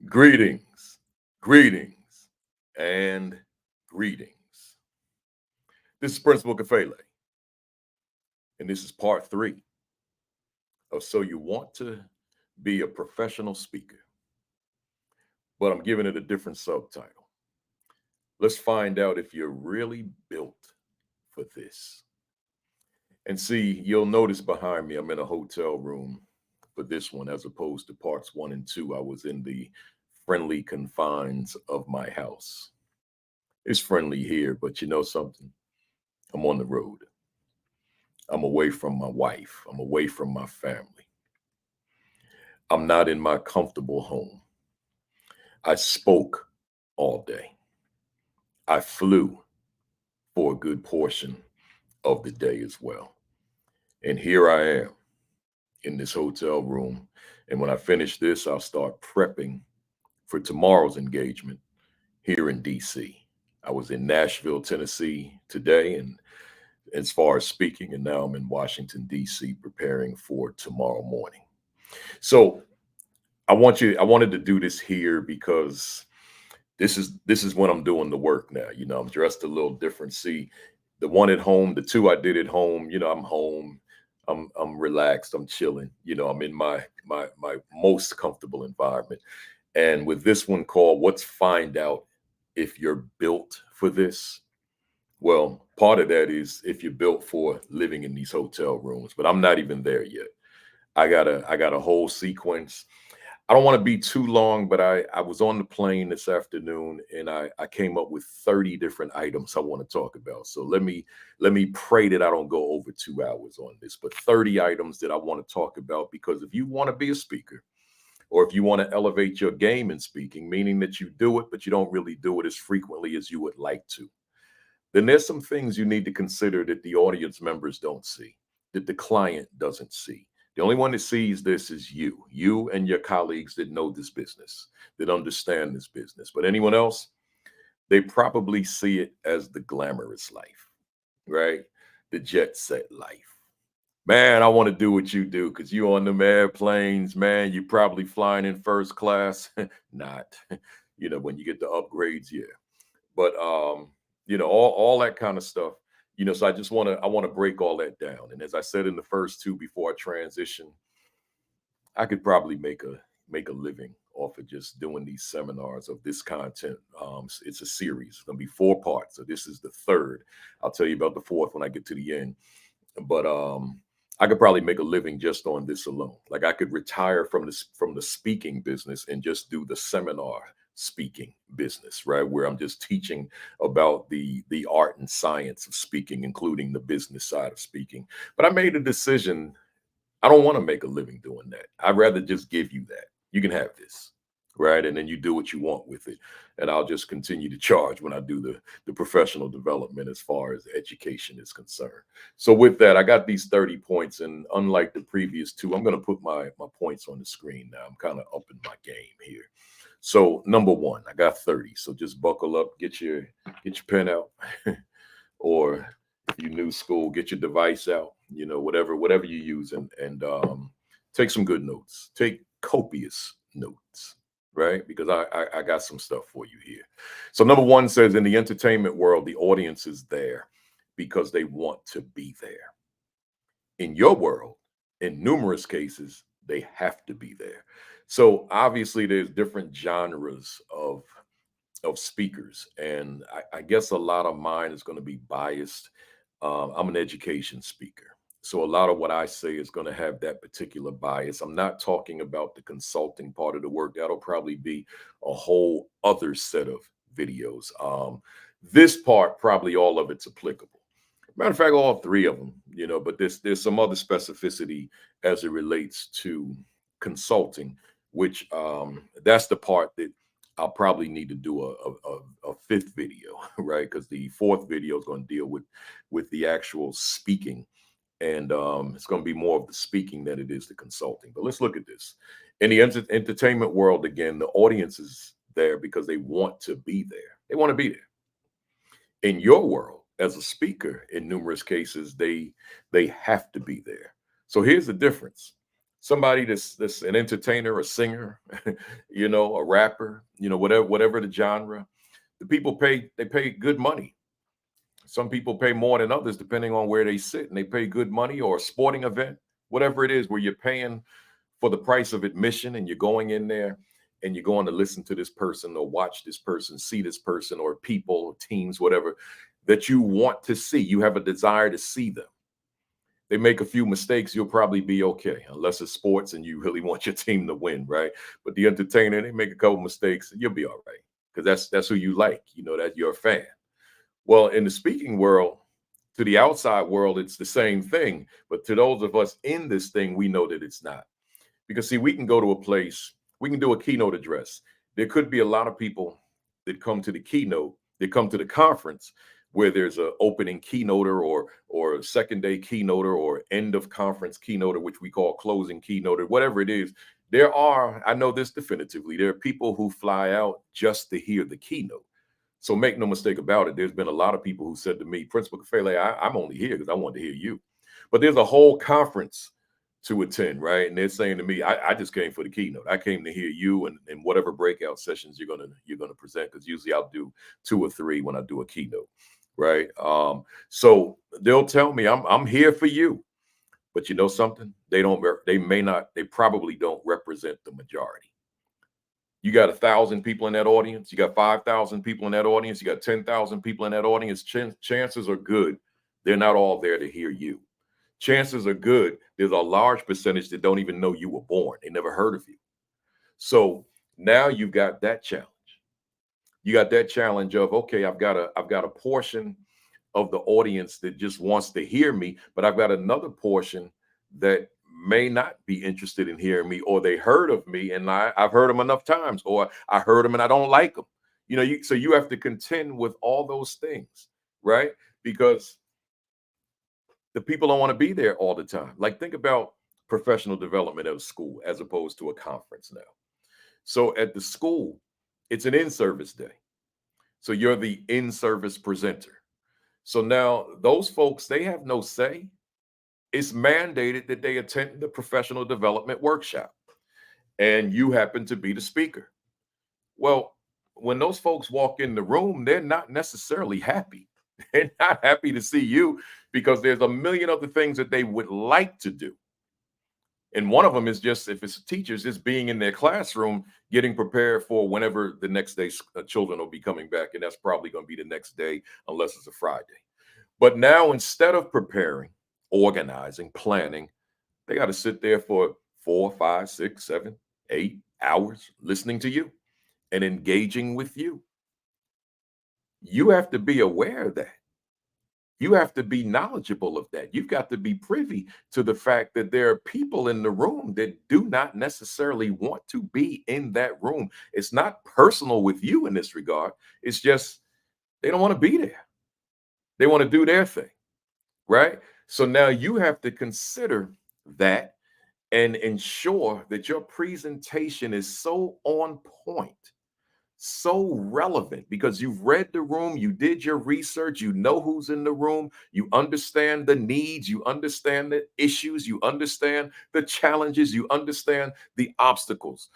Greetings, greetings, and greetings. This is Principal Kafele, and this is part three of So You Want to Be a Professional Speaker, but I'm giving it a different subtitle. Let's find out if you're really built for this. And see, you'll notice behind me, I'm in a hotel room for this one, as opposed to parts one and two. I was in the friendly confines of my house. It's friendly here, but you know something? I'm on the road. I'm away from my wife. I'm away from my family. I'm not in my comfortable home. I spoke all day. I flew for a good portion of the day as well. And here I am in this hotel room. And when I finish this, I'll start prepping for tomorrow's engagement here in DC. I was in Nashville, Tennessee today, and as far as speaking, and now I'm in Washington, DC, preparing for tomorrow morning. So I wanted to do this here because this is when I'm doing the work now. I'm dressed a little different. See, the one at home, the two I did at home, I'm home. I'm relaxed, I'm chilling. I'm in my most comfortable environment. And with this one called What's Find Out If You're Built for This? Well, part of that is if you're built for living in these hotel rooms, but I'm not even there yet. I got a whole sequence. I don't want to be too long, but I was on the plane this afternoon and I came up with 30 different items I want to talk about. So let me pray that I don't go over 2 hours on this, but 30 items that I want to talk about, because if you want to be a speaker, or if you want to elevate your game in speaking, meaning that you do it, but you don't really do it as frequently as you would like to, then there's some things you need to consider that the audience members don't see, that the client doesn't see. The only one that sees this is you and your colleagues that know this business, that understand this business. But anyone else, they probably see it as the glamorous life, right? The jet set life. Man, I want to do what you do because you on them airplanes, man. You probably flying in first class. Not, when you get the upgrades, yeah. But all that kind of stuff. So I want to break all that down. And as I said in the first two before I transition, I could probably make a living off of just doing these seminars of this content. It's a series. It's gonna be 4 parts. So this is the third. I'll tell you about the fourth when I get to the end. But I could probably make a living just on this alone. Like I could retire from the speaking business and just do the seminar speaking business, right? Where I'm just teaching about the art and science of speaking, including the business side of speaking. But I made a decision. I don't want to make a living doing that. I'd rather just give you that. You can have this, right? And then you do what you want with it. And I'll just continue to charge when I do the professional development as far as education is concerned. So with that, I got these 30 points. And unlike the previous two, I'm going to put my points on the screen now. I'm kind of upping my game here. So number one, I got 30. So just buckle up, get your pen out. Or if you new school, get your device out, whatever you use, and take some good notes. Take copious notes, right? Because I got some stuff for you here. So number one says, in the entertainment world, the audience is there because they want to be there. In your world, in numerous cases, they have to be there. So obviously, there's different genres of speakers, and I guess a lot of mine is going to be biased. I'm an education speaker, so a lot of what I say is going to have that particular bias. I'm not talking about the consulting part of the work. That'll probably be a whole other set of videos. This part, probably all of it's applicable. Matter of fact, all three of them, but there's some other specificity as it relates to consulting, which that's the part that I'll probably need to do a fifth video, right? Because the fourth video is going to deal with the actual speaking, and it's going to be more of the speaking than it is the consulting. But let's look at this. In the entertainment world, again, the audience is there because they want to be there. They want to be there. In your world, as a speaker, in numerous cases, they have to be there. So here's the difference. somebody that's an entertainer, a singer, a rapper, whatever the genre. The people they pay good money. Some people pay more than others depending on where they sit, and they pay good money, or a sporting event, whatever it is, where you're paying for the price of admission, and you're going in there and you're going to listen to this person or watch this person, see this person or people or teams, whatever that you want to see. You have a desire to see them. They make a few mistakes, you'll probably be okay, unless it's sports and you really want your team to win, right? But the entertainer, they make a couple mistakes, you'll be all right, because that's who you like. You know that you're a fan. Well, in the speaking world, to the outside world, it's the same thing. But to those of us in this thing, we know that it's not. Because see, we can go to a place, we can do a keynote address. There could be a lot of people that come to the keynote, that come to the conference where there's an opening keynoter, or a second day keynoter, or end of conference keynoter, which we call closing keynoter, whatever it is. I know this definitively, there are people who fly out just to hear the keynote. So make no mistake about it, there's been a lot of people who said to me, Principal Kafele, I'm only here because I want to hear you. But there's a whole conference to attend, right? And they're saying to me, I just came for the keynote. I came to hear you and whatever breakout sessions you're gonna present, because usually I'll do two or three when I do a keynote, right? So they'll tell me I'm here for you, but you know something? They probably don't represent the majority. You got 1,000 people in that audience, you got 5,000 people in that audience, you got 10,000 people in that audience. Chances are good they're not all there to hear you. Chances are good there's a large percentage that don't even know you were born. They never heard of you. So now you've got that challenge. You got that challenge of, okay, I've got a portion of the audience that just wants to hear me, but I've got another portion that may not be interested in hearing me, or they heard of me and I've heard them enough times, or I heard them and I don't like them. So you have to contend with all those things, right? Because the people don't want to be there all the time. Like, think about professional development at a school as opposed to a conference now. So at the school, it's an in-service day. So you're the in-service presenter. So now those folks, they have no say. It's mandated that they attend the professional development workshop, and you happen to be the speaker. Well, when those folks walk in the room, they're not necessarily happy. They're not happy to see you, because there's a million other things that they would like to do. And one of them is, just if it's teachers, is being in their classroom, getting prepared for whenever the next day children will be coming back. And that's probably going to be the next day, unless it's a Friday. But now, instead of preparing, organizing, planning, they got to sit there for 4, 5, 6, 7, 8 hours listening to you and engaging with you. You have to be aware of that. You have to be knowledgeable of that. You've got to be privy to the fact that there are people in the room that do not necessarily want to be in that room. It's not personal with you in this regard. It's just they don't want to be there. They want to do their thing, right? So now you have to consider that and ensure that your presentation is so on point, so relevant, because you've read the room, you did your research, you know who's in the room, you understand the needs, you understand the issues, you understand the challenges, you understand the obstacles.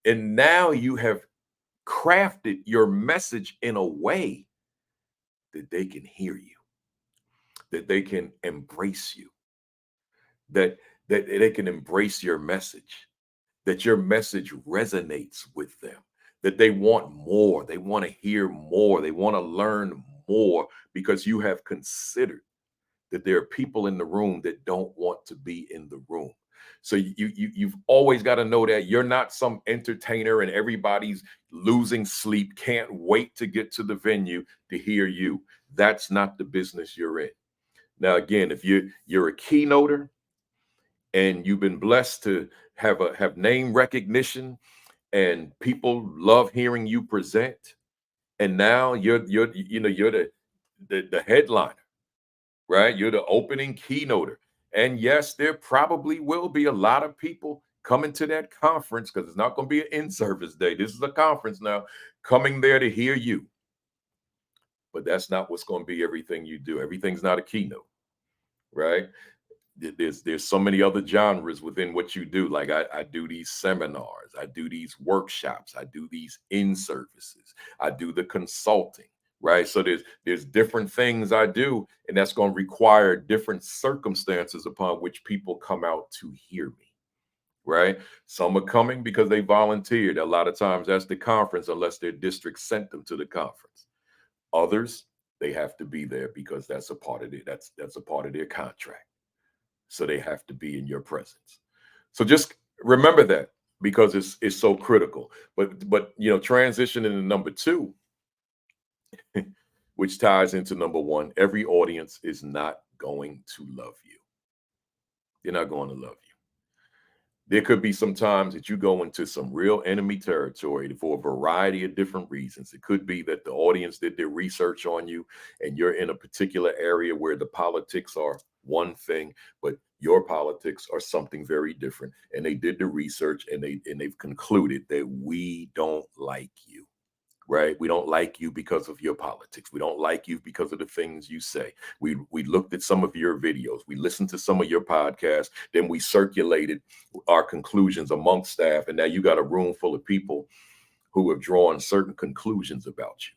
And now you have crafted your message in a way that they can hear you, that they can embrace you, that they can embrace your message, that your message resonates with them, that they want more, they want to hear more, they want to learn more, because you have considered that there are people in the room that don't want to be in the room. So you've always got to know that you're not some entertainer and everybody's losing sleep, can't wait to get to the venue to hear you. That's not the business you're in. Now, again, if you're a keynoter and you've been blessed to have name recognition, and people love hearing you present, and now you're the headliner, right? You're the opening keynoter. And yes, there probably will be a lot of people coming to that conference, because it's not going to be an in-service day. This is a conference now, coming there to hear you. But that's not what's going to be everything you do. Everything's not a keynote, right? there's so many other genres within what you do. Like I do these seminars, I do these workshops, I do these in services, I do the consulting, right? So there's different things I do, and that's going to require different circumstances upon which people come out to hear me, right? Some are coming because they volunteered. A lot of times that's the conference, unless their district sent them to the conference. Others, they have to be there because that's a part of it. That's a part of their contract. So they have to be in your presence. So just remember that, because it's so critical. But transition into number two, which ties into number one, every audience is not going to love you. They're not going to love you. There could be some times that you go into some real enemy territory for a variety of different reasons. It could be that the audience did their research on you and you're in a particular area where the politics are one thing, but your politics are something very different. And they did the research and they've concluded that we don't like you. Right? We don't like you because of your politics. We don't like you because of the things you say. We looked at some of your videos. We listened to some of your podcasts. Then we circulated our conclusions amongst staff. And now you got a room full of people who have drawn certain conclusions about you.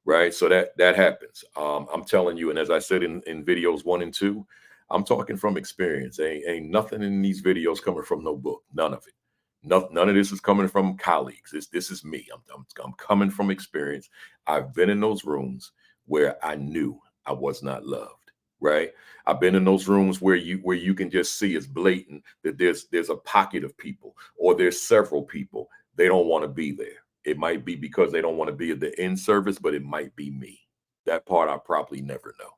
Right? So that happens. I'm telling you, and as I said in videos 1 and 2, I'm talking from experience. Ain't nothing in these videos coming from no book. None of it. None of this is coming from colleagues. This is me. I'm coming from experience. I've been in those rooms where I knew I was not loved. Right? I've been in those rooms where you can just see it's blatant that there's a pocket of people, or there's several people. They don't want to be there. It might be because they don't want to be at the in service, but it might be me. That part I probably never know.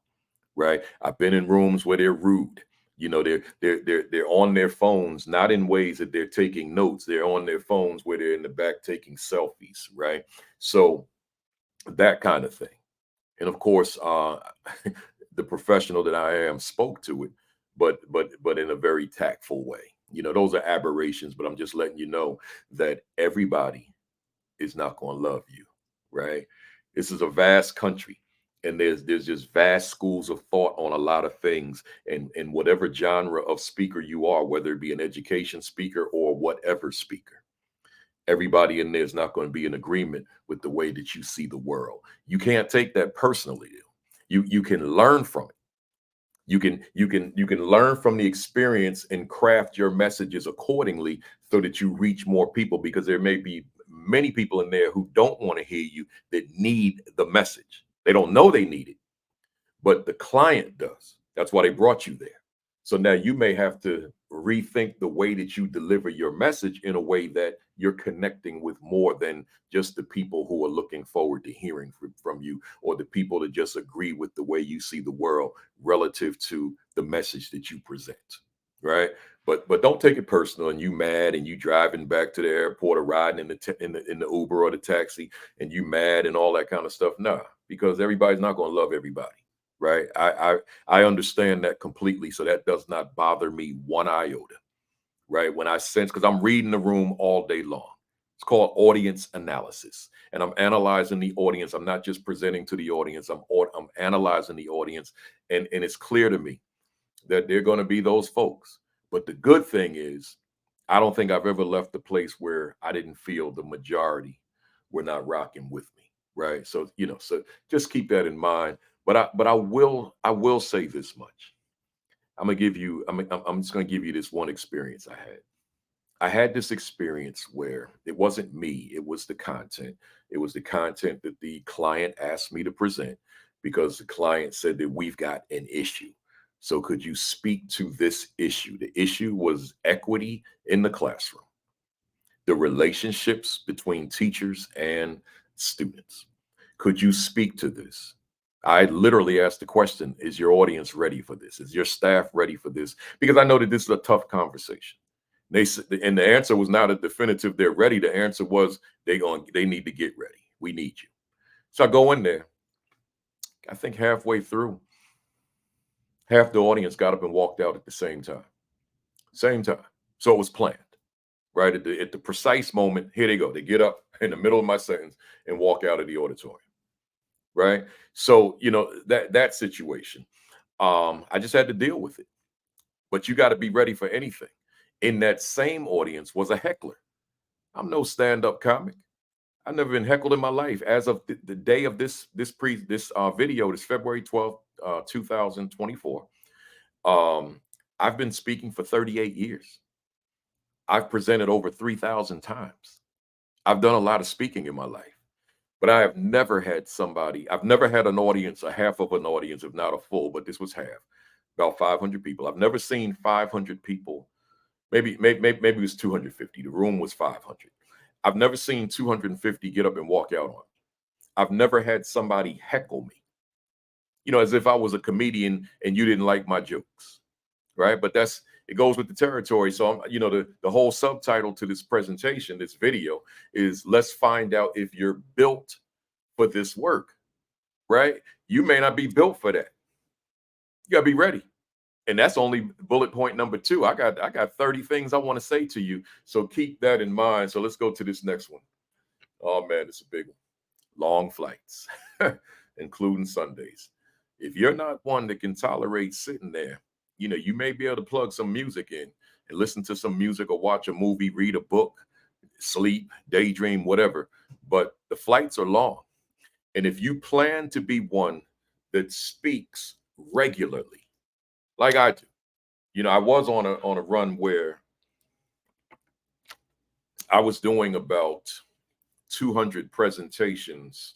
Right? I've been in rooms where they're rude. They're on their phones, not in ways that they're taking notes. They're on their phones where they're in the back taking selfies, right? So that kind of thing. And of course, the professional that I am spoke to it, but in a very tactful way. Those are aberrations, but I'm just letting you know that everybody is not going to love you, right? This is a vast country, and there's just vast schools of thought on a lot of things, and whatever genre of speaker you are, whether it be an education speaker or whatever speaker, everybody in there is not going to be in agreement with the way that you see the world. You can't take that personally. You can learn from it. You can learn from the experience and craft your messages accordingly so that you reach more people, because there may be many people in there who don't want to hear you, that need the message. They don't know they need it, but the client does. That's why they brought you there. So now you may have to rethink the way that you deliver your message in a way that you're connecting with more than just the people who are looking forward to hearing from you, or the people that just agree with the way you see the world relative to the message that you present. Right? But don't take it personal and you mad and you driving back to the airport or riding in the Uber or the taxi and you mad and all that kind of stuff. Nah, because everybody's not going to love everybody. Right? I understand that completely. So that does not bother me one iota. Right? When I sense, because I'm reading the room all day long. It's called audience analysis. And I'm analyzing the audience. I'm not just presenting to the audience. I'm analyzing the audience. And it's clear to me that they're going to be those folks. But the good thing is, I don't think I've ever left the place where I didn't feel the majority were not rocking with me. Right. So just keep that in mind. But I will say this much. I'm just gonna give you this one experience I had. I had this experience where it wasn't me, it was the content. It was the content that the client asked me to present, because the client said that we've got an issue. So could you speak to this issue? The issue was equity in the classroom, the relationships between teachers and students. Could you speak to this? I literally asked the question, is your audience ready for this? Is your staff ready for this? Because I know that this is a tough conversation. And the answer was not a definitive they're ready. The answer was they need to get ready. We need you. So I go in there. I think halfway through, half the audience got up and walked out at the same time. Same time. So it was planned. Right at the precise moment, here they go. They get up in the middle of my sentence and walk out of the auditorium. Right. So that situation, I just had to deal with it. but you got to be ready for anything. In that same audience was a heckler. I'm no stand-up comic. I've never been heckled in my life. As of the day of this video, this February 12th, 2024. I've been speaking for 38 years. I've presented over 3,000 times. I've done a lot of speaking in my life, but I have never had somebody, I've never had an audience, a half of an audience, if not a full, but this was half, about 500 people. I've never seen 500 people, maybe it was 250. The room was 500. I've never seen 250 get up and walk out on. I've never had somebody heckle me, as if I was a comedian and you didn't like my jokes, right? But it goes with the territory. So the whole subtitle to this presentation, this video, is let's find out if you're built for this work, right? You may not be built for that. You gotta be ready. And that's only bullet point number 2. I got 30 things I want to say to you. So keep that in mind. So let's go to this next one. Oh man, it's a big one. Long flights, including Sundays. If you're not one that can tolerate sitting there, you may be able to plug some music in and listen to some music or watch a movie, read a book, sleep, daydream, whatever. But the flights are long. And if you plan to be one that speaks regularly, like I do, I was on a run where I was doing about 200 presentations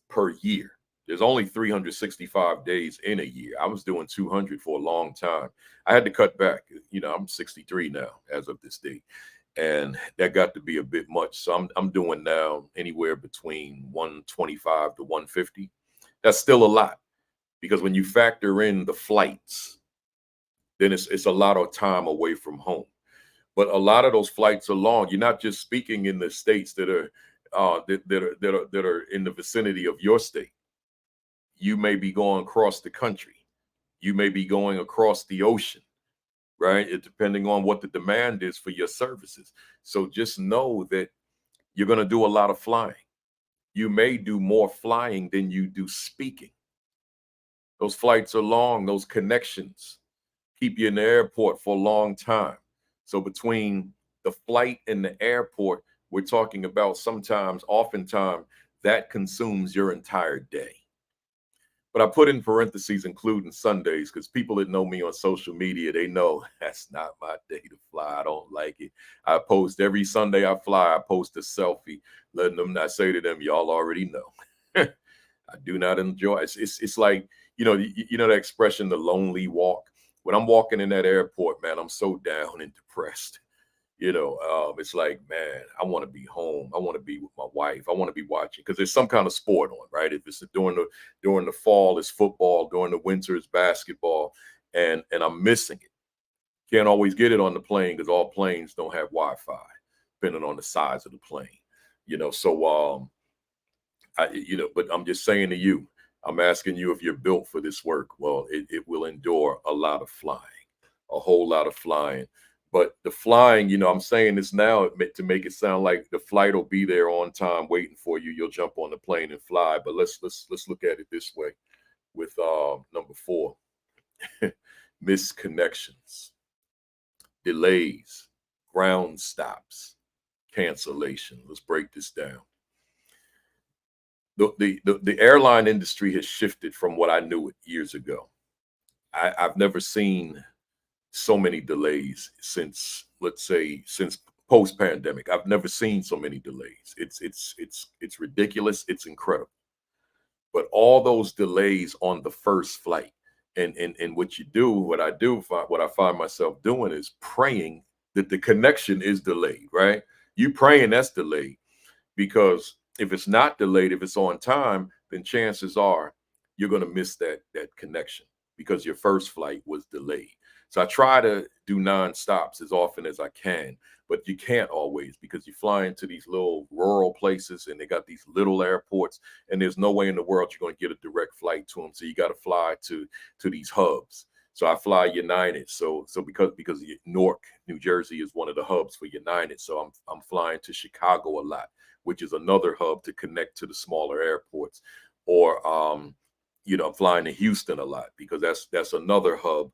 per year. There's only 365 days in a year. I was doing 200 for a long time. I had to cut back. I'm 63 now as of this date, and that got to be a bit much. So I'm doing now anywhere between 125 to 150. That's still a lot, because when you factor in the flights, then it's a lot of time away from home. But a lot of those flights are long. You're not just speaking in the states that are that are in the vicinity of your state. You may be going across the country. You may be going across the ocean, right? Depending on what the demand is for your services. So just know that you're going to do a lot of flying. You may do more flying than you do speaking. Those flights are long. Those connections keep you in the airport for a long time. So between the flight and the airport, we're talking about oftentimes, that consumes your entire day. But I put in parentheses, including Sundays, because people that know me on social media, they know that's not my day to fly. I don't like it. I post every Sunday I fly, I post a selfie, letting them not say to them, y'all already know. I do not enjoy it. It's like, that expression, the lonely walk. When I'm walking in that airport, man, I'm so down and depressed. It's like, man, I want to be home. I want to be with my wife. I want to be watching, because there's some kind of sport on, right? If it's during the fall, it's football. During the winter, it's basketball, and I'm missing it. Can't always get it on the plane, because all planes don't have Wi-Fi, depending on the size of the plane. So but I'm just saying to you, I'm asking you if you're built for this work. Well, it will endure a lot of flying, a whole lot of flying. But the flying, I'm saying this now to make it sound like the flight will be there on time waiting for you. You'll jump on the plane and fly. But let's look at it this way with number 4. Misconnections, delays, ground stops, cancellation. Let's break this down. The airline industry has shifted from what I knew it years ago. I've never seen so many delays since post pandemic. I've never seen so many delays. It's ridiculous. It's incredible. But all those delays on the first flight, and what I find myself doing is praying that the connection is delayed. Right? You praying that's delayed, because if it's not delayed, if it's on time, then chances are you're going to miss that connection, because your first flight was delayed. So I try to do non-stops as often as I can, but you can't always, because you fly into these little rural places and they got these little airports, and there's no way in the world you're going to get a direct flight to them. So you got to fly to these hubs. So I fly United. So because Newark, New Jersey is one of the hubs for United. So I'm flying to Chicago a lot, which is another hub to connect to the smaller airports. Or I'm flying to Houston a lot, because that's another hub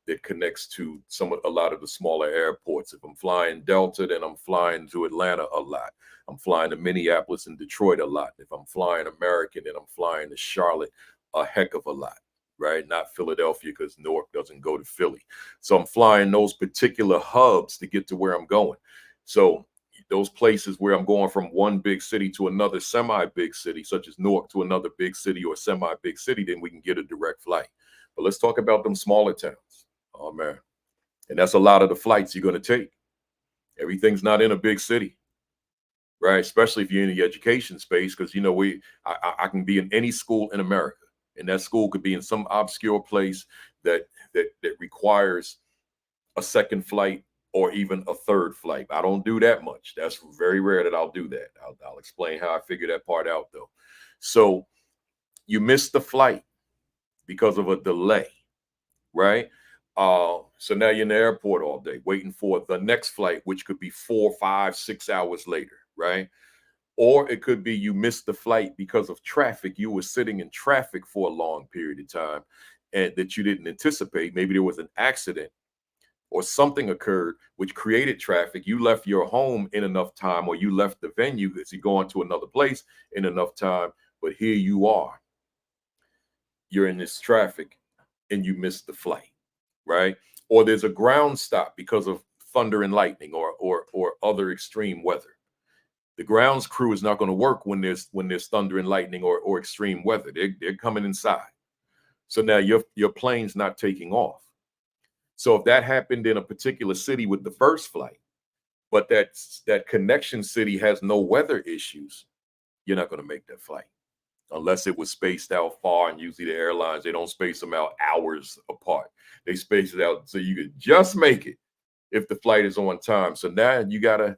that connects to a lot of the smaller airports. If I'm flying Delta, then I'm flying to Atlanta a lot. I'm flying to Minneapolis and Detroit a lot. If I'm flying American, then I'm flying to Charlotte a heck of a lot, right? Not Philadelphia, because Newark doesn't go to Philly. So I'm flying those particular hubs to get to where I'm going. So those places where I'm going from one big city to another semi-big city, such as Newark to another big city or semi-big city, then we can get a direct flight. But let's talk about them smaller towns. Oh man. And that's a lot of the flights you're going to take. Everything's not in a big city, right? Especially if you're in the education space, because I can be in any school in America, and that school could be in some obscure place that requires a second flight or even a third flight. I don't do that much. That's very rare that I'll do that. I'll explain how I figure that part out though. So you missed the flight because of a delay, right? So now you're in the airport all day waiting for the next flight, which could be 4, 5, 6 hours later, right? Or it could be you missed the flight because of traffic. You were sitting in traffic for a long period of time and that you didn't anticipate. Maybe there was an accident or something occurred which created traffic. You left your home in enough time, or you left the venue as you go into another place in enough time. But here you are, you're in this traffic and you missed the flight, right? Or there's a ground stop because of thunder and lightning or other extreme weather. The grounds crew is not going to work when there's thunder and lightning or extreme weather. They're coming inside. So now your plane's not taking off. So if that happened in a particular city with the first flight, but that connection city has no weather issues, you're not going to make that flight unless it was spaced out far. And usually the airlines, they don't space them out hours apart. They space it out so you could just make it if the flight is on time. So now you gotta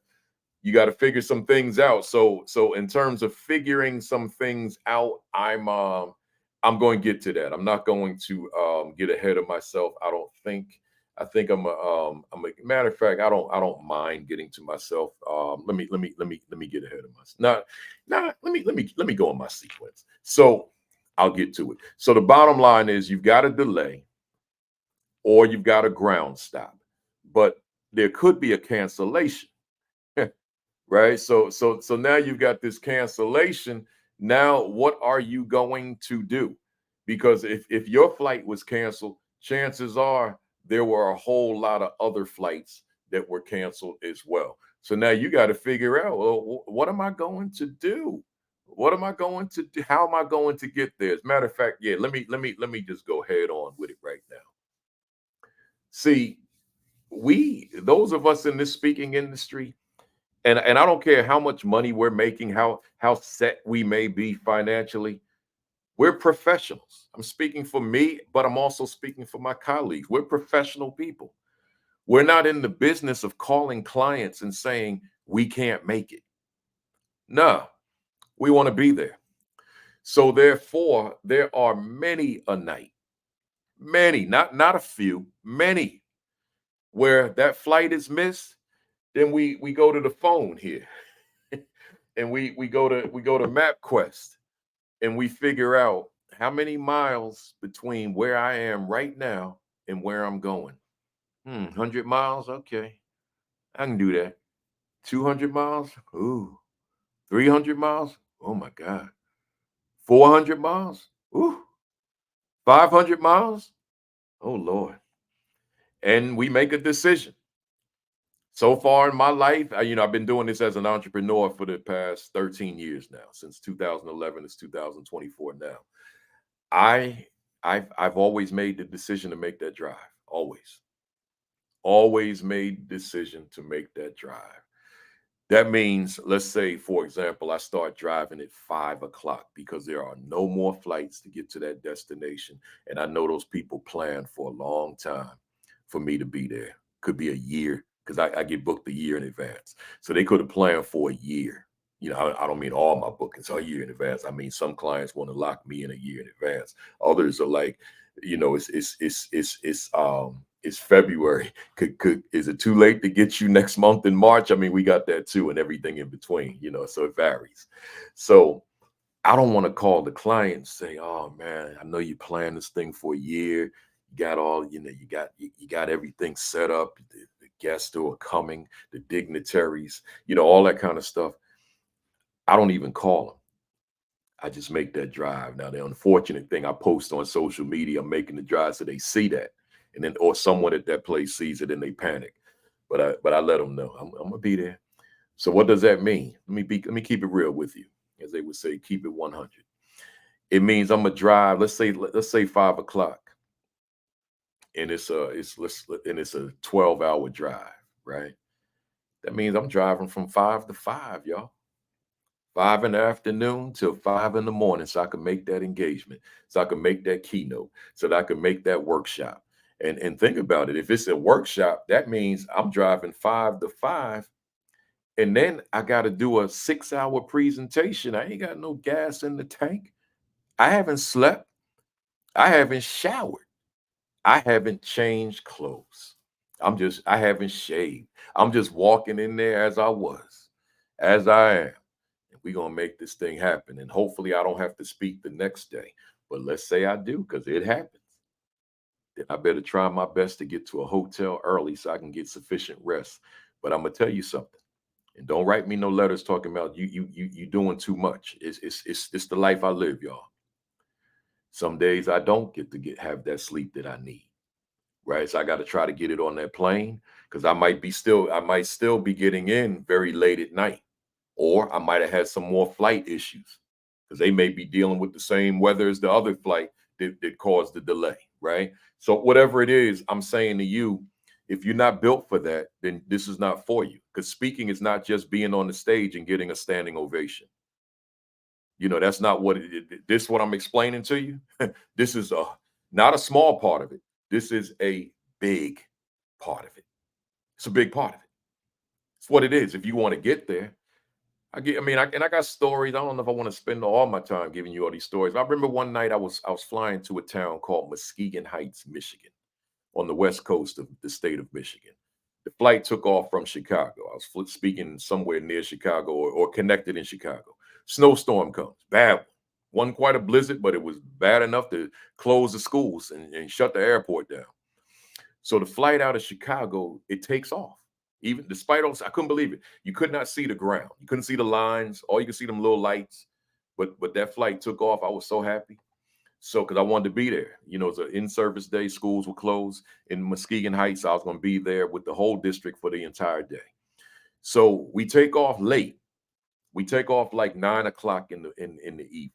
figure some things out. So in terms of figuring some things out, I'm going to get to that. I'm not going to get ahead of myself. I don't think. I think I'm a matter of fact. I don't mind getting to myself. Let me get ahead of myself. Let me go on my sequence. So I'll get to it. So the bottom line is you've got a delay or you've got a ground stop, but there could be a cancellation. Right? So now you've got this cancellation. Now, what are you going to do? Because if your flight was canceled, chances are there were a whole lot of other flights that were canceled as well. So now you got to figure out, well, what am I going to do? What am I going to do? How am I going to get there? As a matter of fact, yeah, let me just go head on with it right now. See, those of us in this speaking industry, and I don't care how much money we're making, how set we may be financially. We're professionals. I'm speaking for me, but I'm also speaking for my colleagues. We're professional people. We're not in the business of calling clients and saying we can't make it. No, we want to be there. So therefore, there are many a night, many, not a few, many, where that flight is missed. Then we go to the phone here and we go to MapQuest and we figure out how many miles between where I am right now and where I'm going. 100 miles? Okay, I can do that. 200 miles? Ooh. 300 miles? Oh my God. 400 miles? Ooh. 500 miles? Oh Lord. And we make a decision. So far in my life, I've been doing this as an entrepreneur for the past 13 years now. Since 2011, it's 2024 now. I I've always made the decision to make that drive. Always made the decision to make that drive. That means, let's say, for example, I start driving at 5 o'clock because there are no more flights to get to that destination. And I know those people plan for a long time for me to be there. Could be a year because I get booked a year in advance. So they could have planned for a year. I don't mean all my bookings are a year in advance. I mean, some clients want to lock me in a year in advance. Others are like, it's February. Is it too late to get you next month in March? I mean, we got that too, and everything in between, so it varies. So I don't want to call the client and say, oh man, I know you planned this thing for a year. You got all, you got everything set up, the guests who are coming, the dignitaries, all that kind of stuff. I don't even call them. I just make that drive. Now, the unfortunate thing, I post on social media, I'm making the drive so they see that. And then, or someone at that place sees it and they panic. But I let them know I'm gonna be there. So what does that mean? Let me keep it real with you, as they would say, keep it 100. It means I'm gonna drive. Let's say 5 o'clock, and it's a 12-hour drive, right? That means I'm driving from 5 to 5, y'all. 5 in the afternoon till 5 in the morning, so I can make that engagement, so I can make that keynote, so that I can make that workshop. And think about it. If it's a workshop, that means I'm driving 5 to 5, and then I got to do a 6-hour presentation. I ain't got no gas in the tank. I haven't slept. I haven't showered. I haven't changed clothes. I haven't shaved. I'm just walking in there as I was, as I am. And we're going to make this thing happen. And hopefully I don't have to speak the next day. But let's say I do, because it happens. Then I better try my best to get to a hotel early so I can get sufficient rest. But I'm going to tell you something. And don't write me no letters talking about you doing too much. It's the life I live, y'all. Some days I don't get to have that sleep that I need. Right. So I got to try to get it on that plane, because I might still be getting in very late at night. Or I might have had some more flight issues, because they may be dealing with the same weather as the other flight that caused the delay. Right. So whatever it is, I'm saying to you, if you're not built for that, then this is not for you. Because speaking is not just being on the stage and getting a standing ovation. That's not what this what I'm explaining to you. This is not a small part of it. This is a big part of it. It's a big part of it. It's what it is. If you want to get there, I got stories. I don't know if I want to spend all my time giving you all these stories. I remember one night I was flying to a town called Muskegon Heights, Michigan, on the west coast of the state of Michigan. The flight took off from Chicago. I was speaking somewhere near Chicago, or connected in Chicago. Snowstorm comes, bad one. Wasn't quite a blizzard, but it was bad enough to close the schools and shut the airport down. So the flight out of Chicago, it takes off. Even despite all, I couldn't believe it. You could not see the ground. You couldn't see the lines. All you could see them little lights. But that flight took off. I was so happy. So, because I wanted to be there. It's an in-service day. Schools were closed in Muskegon Heights. I was going to be there with the whole district for the entire day. So we take off late. We take off like 9 o'clock in the evening.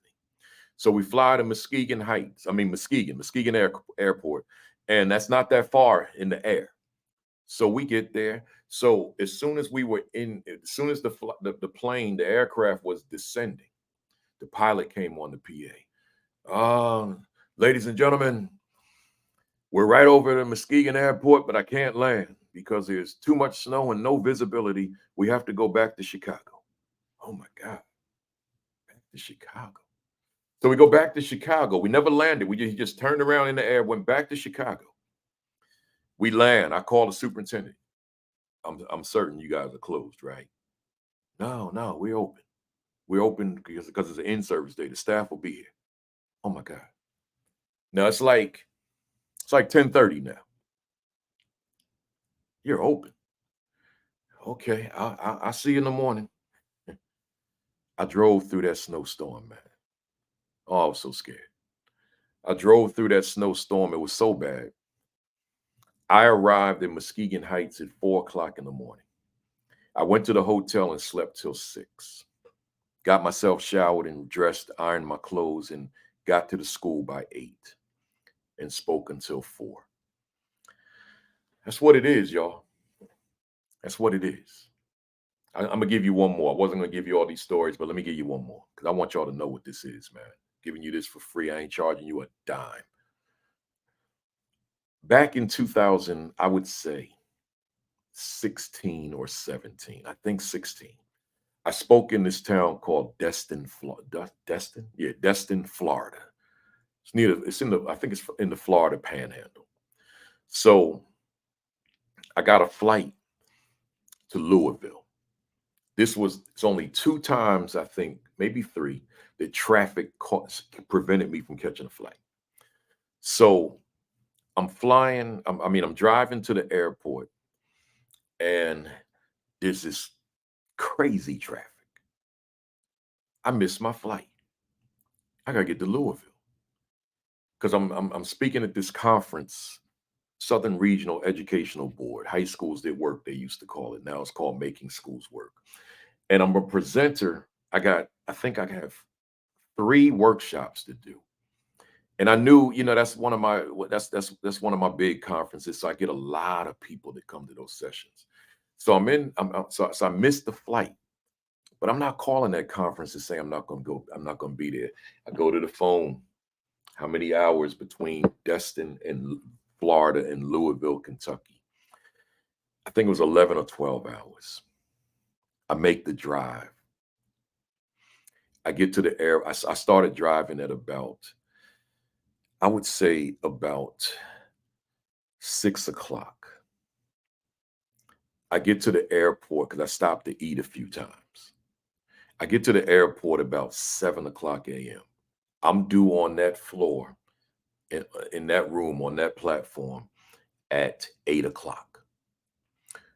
So we fly to Muskegon Heights. Muskegon Airport, and that's not that far in the air. So we get there. So as soon as the plane, the aircraft was descending, the pilot came on the PA. Ladies and gentlemen, we're right over the Muskegon Airport, but I can't land because there's too much snow and no visibility. We have to go back to Chicago. Oh my God, back to Chicago. So we go back to Chicago. We never landed. He just turned around in the air, went back to Chicago. We land. I call the superintendent. I'm certain you guys are closed, right? No, no, we're open. We're open because it's an in-service day. The staff will be here. Oh my God. Now it's like 10:30 now. You're open. Okay, I see you in the morning. I drove through that snowstorm, man. Oh, I was so scared. I drove through that snowstorm. It was so bad. I arrived in Muskegon Heights at 4 o'clock in the morning. I went to the hotel and slept till 6. Got myself showered and dressed, ironed my clothes, and got to the school by 8 and spoke until 4. That's what it is, y'all. That's what it is. I'm gonna give you one more. I wasn't gonna give you all these stories, but let me give you one more because I want y'all to know what this is, man. Giving you this for free. I ain't charging you a dime. Back in 2000, I would say 16 or 17. I think 16. I spoke in this town called Destin, Florida. Destin? Yeah, Destin, Florida. I think it's in the Florida Panhandle. So I got a flight to Louisville. It's only 2 times, I think, maybe 3, that traffic prevented me from catching a flight. So I'm flying. I'm driving to the airport, and there's this crazy traffic. I missed my flight. I gotta get to Louisville because I'm speaking at this conference, Southern Regional Educational Board, high schools that work. They used to call it. Now it's called Making Schools Work. And I'm a presenter. I think I have 3 workshops to do. And I knew, that's one of my that's one of my big conferences. So I get a lot of people that come to those sessions. So so I missed the flight, but I'm not calling that conference to say I'm not going to go. I'm not going to be there. I go to the phone. How many hours between Destin and Florida and Louisville, Kentucky? I think it was 11 or 12 hours. I make the drive. I get to the air. I started driving at about, I would say about 6 o'clock. I get to the airport because I stopped to eat a few times. I get to the airport about 7 o'clock a.m. I'm due on that floor in that room on that platform at 8 o'clock.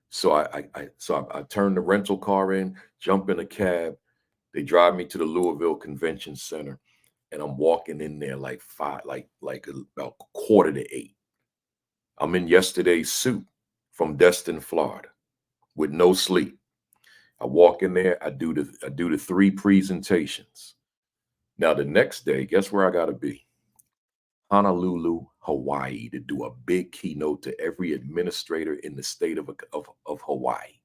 So I turn the rental car in, jump in a cab. They drive me to the Louisville Convention Center, and I'm walking in there like about quarter to 8. I'm in yesterday's suit from Destin, Florida, with no sleep. I walk in there. I do the 3 presentations. Now the next day, guess where I got to be? Honolulu, Hawaii, to do a big keynote to every administrator in the state of Hawaii.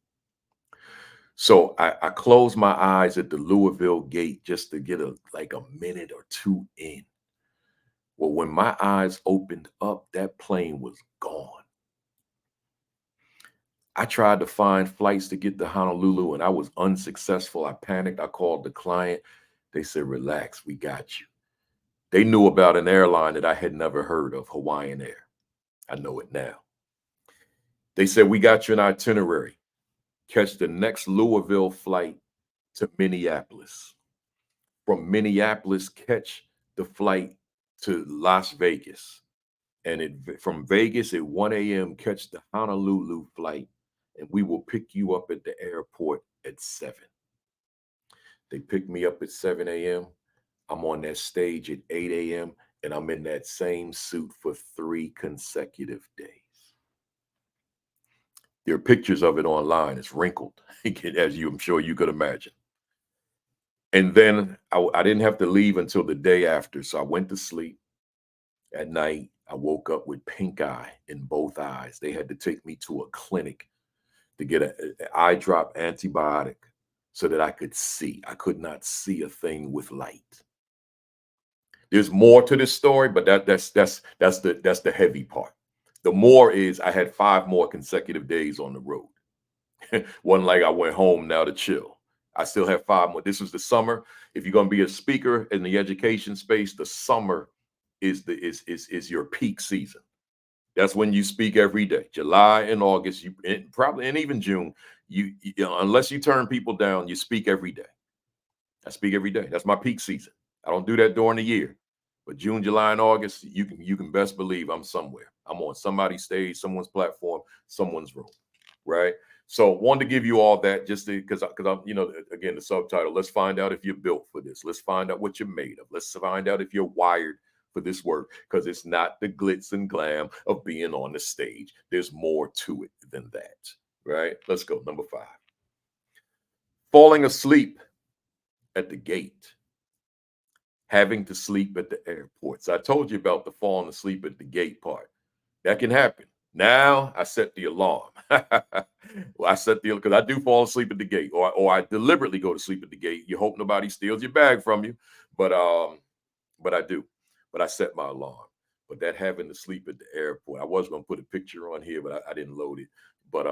So I closed my eyes at the Louisville gate just to get a minute or two in. Well, when my eyes opened up, that plane was gone. I tried to find flights to get to Honolulu and I was unsuccessful. I panicked. I called the client. They said, relax, we got you. They knew about an airline that I had never heard of, Hawaiian Air. I know it now. They said, we got you an itinerary. Catch the next Louisville flight to Minneapolis. From Minneapolis, catch the flight to Las Vegas. And from Vegas at 1 a.m., catch the Honolulu flight, and we will pick you up at the airport at 7. They pick me up at 7 a.m. I'm on that stage at 8 a.m., and I'm in that same suit for 3 consecutive days. There are pictures of it online. It's wrinkled, as I'm sure you could imagine. And then I didn't have to leave until the day after. So I went to sleep. At night, I woke up with pink eye in both eyes. They had to take me to a clinic to get an eye drop antibiotic so that I could see. I could not see a thing with light. There's more to this story, but that's the heavy part. The more is I had 5 more consecutive days on the road. Wasn't like I went home now to chill. I still have 5 more. This was the summer. If you're going to be a speaker in the education space, the summer is your peak season. That's when you speak every day. July and August, and even June. Unless you turn people down, you speak every day. I speak every day. That's my peak season. I don't do that during the year, but June, July, and August, you can best believe I'm somewhere. I'm on somebody's stage, someone's platform, someone's room, right? So wanted to give you all that just because I'm, again, the subtitle. Let's find out if you're built for this. Let's find out what you're made of. Let's find out if you're wired for this work, because it's not the glitz and glam of being on the stage. There's more to it than that, right? Let's go. Number 5. Falling asleep at the gate. Having to sleep at the airport. So I told you about the falling asleep at the gate part. That can happen. Now I set the alarm. Well, I set the because I do fall asleep at the gate, or I deliberately go to sleep at the gate. You hope nobody steals your bag from you, but I do. But I set my alarm. But that having to sleep at the airport, I was going to put a picture on here, but I didn't load it. But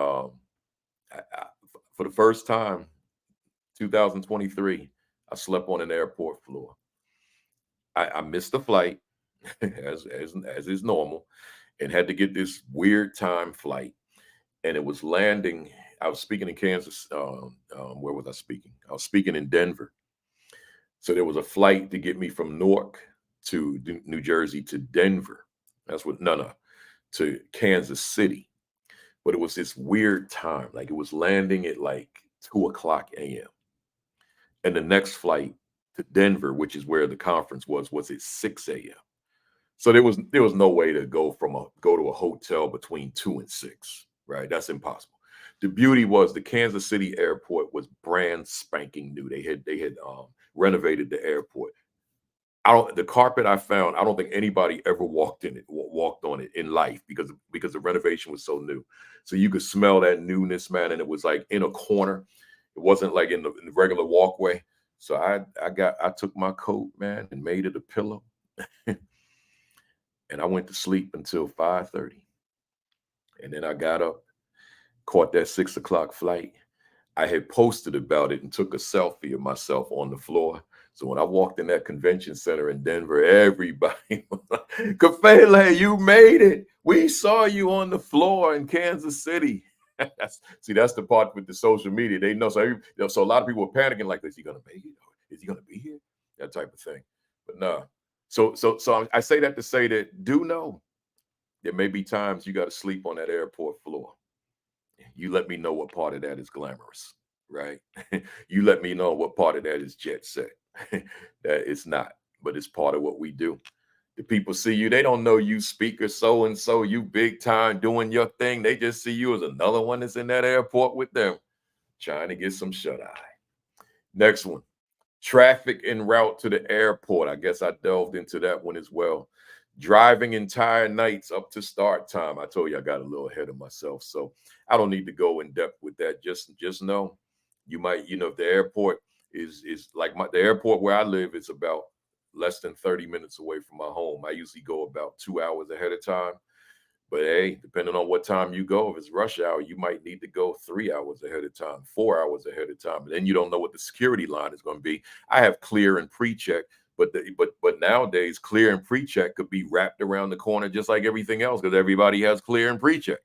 for the first time, 2023, I slept on an airport floor. I missed the flight, as is normal, and had to get this weird time flight. And it was landing. I was speaking in Kansas. Where was I speaking? I was speaking in Denver. So there was a flight to get me from Newark to New Jersey to Denver. That's what, no. to Kansas City, but it was this weird time. Like it was landing at like 2 o'clock a.m. And the next flight to Denver, which is where the conference was at 6 a.m. So there was no way to go to a hotel between 2 and 6, right? That's impossible. The beauty was the Kansas City airport was brand spanking new. They had renovated the airport. I don't the carpet I found, I don't think anybody ever walked on it in life because the renovation was so new. So you could smell that newness, man, and it was like in a corner. It wasn't like in the regular walkway. So I took my coat, man, and made it a pillow, and I went to sleep until 5:30. And then I got up, caught that 6 o'clock flight. I had posted about it and took a selfie of myself on the floor. So when I walked in that convention center in Denver, everybody was like, Kafele, you made it. We saw you on the floor in Kansas City. See, that's the part with the social media. They know. So a lot of people were panicking, like, is he going to make it? Is he going to be here? That type of thing. But no. So I say that to say that do know there may be times you got to sleep on that airport floor. You let me know what part of that is glamorous, right? You let me know what part of that is jet set. That it's not, but it's part of what we do. The people see you, they don't know you speaker so and so, you big time doing your thing. They just see you as another one that's in that airport with them, trying to get some shut eye. Next one. Traffic en route to the airport. I guess I delved into that one as well. Driving entire nights up to start time. I told you I got a little ahead of myself, so I don't need to go in depth with that. Just know you might, if the airport is like the airport where I live is about less than 30 minutes away from my home. I usually go about 2 hours ahead of time. But hey, depending on what time you go, if it's rush hour, you might need to go 3 hours ahead of time, 4 hours ahead of time. And then you don't know what the security line is going to be. I have clear and pre-check, but nowadays clear and pre-check could be wrapped around the corner just like everything else because everybody has clear and pre-check,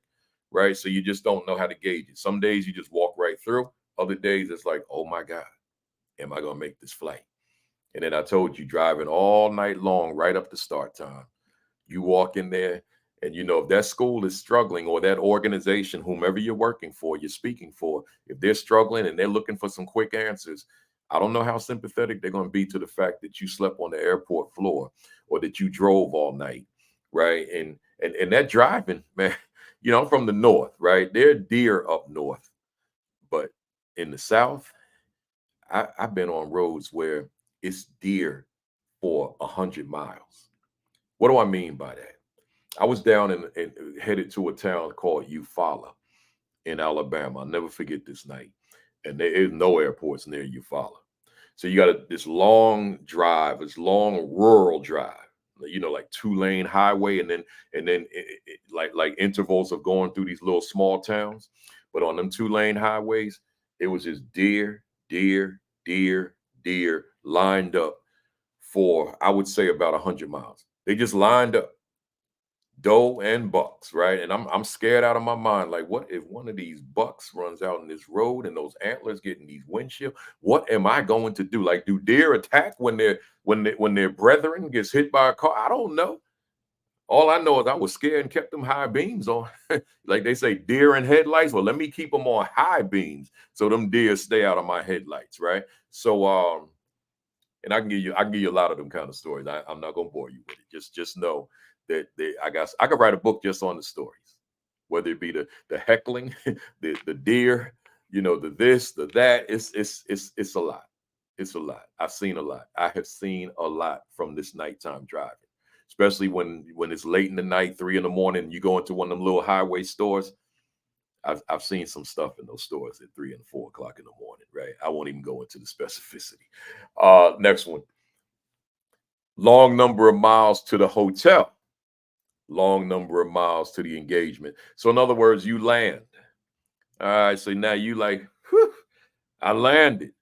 right? So you just don't know how to gauge it. Some days you just walk right through. Other days it's like, oh my God, am I going to make this flight? And then I told you driving all night long right up to start time. You walk in there, and if that school is struggling or that organization, whomever you're working for, you're speaking for, if they're struggling and they're looking for some quick answers, I don't know how sympathetic they're going to be to the fact that you slept on the airport floor or that you drove all night, right? And that driving, man, I'm from the north, right? There are deer up north, but in the south, I've been on roads where it's deer for 100 miles. What do I mean by that? I was down and headed to a town called Eufaula in Alabama. I'll never forget this night. And there is no airports near Eufaula. So you got this long drive, this long rural drive, like 2-lane highway, and then like intervals of going through these little small towns. But on them 2-lane highways, it was just deer, deer, deer, deer lined up for I would say about 100 miles. They just lined up doe and bucks, right? And I'm scared out of my mind. Like, what if one of these bucks runs out in this road and those antlers get in these windshield? What am I going to do? Like, do deer attack when their brethren gets hit by a car? I don't know. All I know is I was scared and kept them high beams on. Like they say, deer and headlights. Well, let me keep them on high beams so them deer stay out of my headlights, right? So and I can give you a lot of them kind of stories. I'm not gonna bore you with it. Just know that I could write a book just on the stories, whether it be the heckling, the deer, the this, the that. It's a lot. It's a lot. I've seen a lot. I have seen a lot from this nighttime driving, especially when it's late in the night, 3 in the morning, and you go into one of them little highway stores. I've seen some stuff in those stores at 3 and 4 o'clock in the morning, right? I won't even go into the specificity. Next one. Long number of miles to the hotel. Long number of miles to the engagement. So in other words, you land. All right. So now you like, whew, I landed.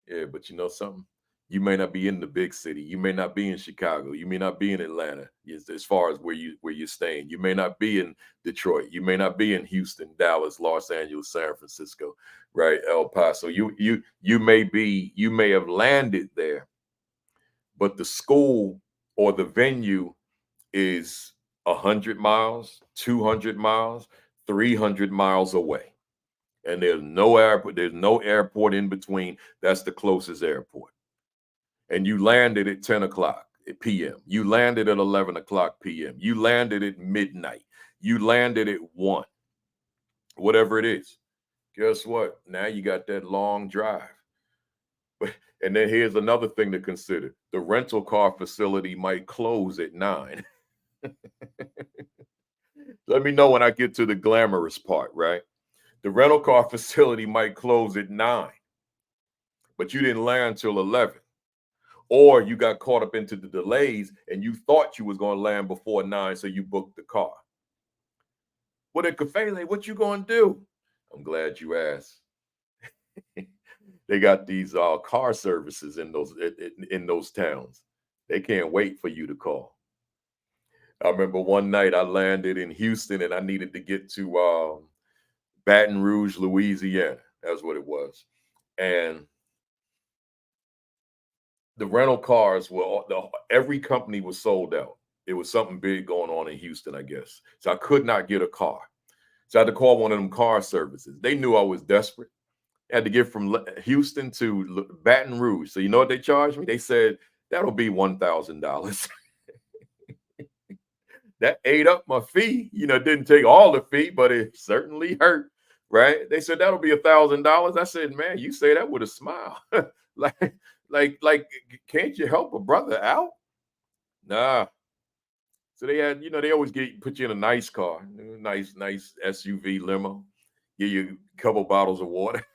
Yeah, but you know something? You may not be in the big city. You may not be in Chicago. You may not be in Atlanta, as far as where you're staying. You may not be in Detroit. You may not be in Houston, Dallas, Los Angeles, San Francisco, right? El Paso. You may have landed there, but the school or the venue is 100 miles, 200 miles, 300 miles away. And there's no airport in between. That's the closest airport. And you landed at 10 o'clock p.m. You landed at 11 o'clock p.m. You landed at midnight. You landed at 1, whatever it is. Guess what? Now you got that long drive. And then here's another thing to consider. The rental car facility might close at 9. Let me know when I get to the glamorous part, right? The rental car facility might close at 9, but you didn't land till 11. Or you got caught up into the delays and you thought you was going to land before 9, so you booked the car. What at Kafele, what you going to do? I'm glad you asked. They got these car services in those towns. They can't wait for you to call. I remember one night I landed in Houston and I needed to get to Baton Rouge, Louisiana. That's what it was. And the rental cars were every company was sold out. It was something big going on in Houston, I guess. So I could not get a car. So I had to call one of them car services. They knew I was desperate. I had to get from Houston to Baton Rouge. So you know what they charged me? They said, that'll be $1,000. That ate up my fee. You know, it didn't take all the fee, but it certainly hurt, right? They said, that'll be $1,000. I said, man, you say that with a smile. like, can't you help a brother out? Nah. So they had, they always put you in a nice car, nice SUV limo, give you a couple bottles of water.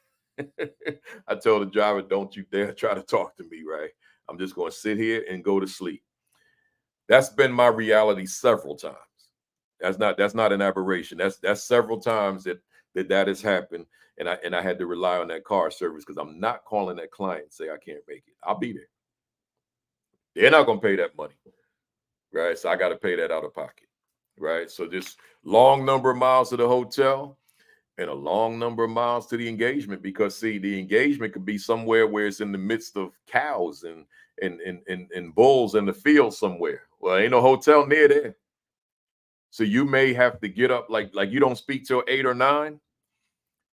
I told the driver, don't you dare try to talk to me, right? I'm just going to sit here and go to sleep. That's been my reality several times. That's not an aberration. That's several times that has happened, and I had to rely on that car service because I'm not calling that client and say I can't make it. I'll be there. They're not going to pay that money, right? So I got to pay that out of pocket, right? So this long number of miles to the hotel and a long number of miles to the engagement, because see, the engagement could be somewhere where it's in the midst of cows and bulls in the field somewhere. Well, ain't no hotel near there. So you may have to get up like you don't speak till 8 or 9,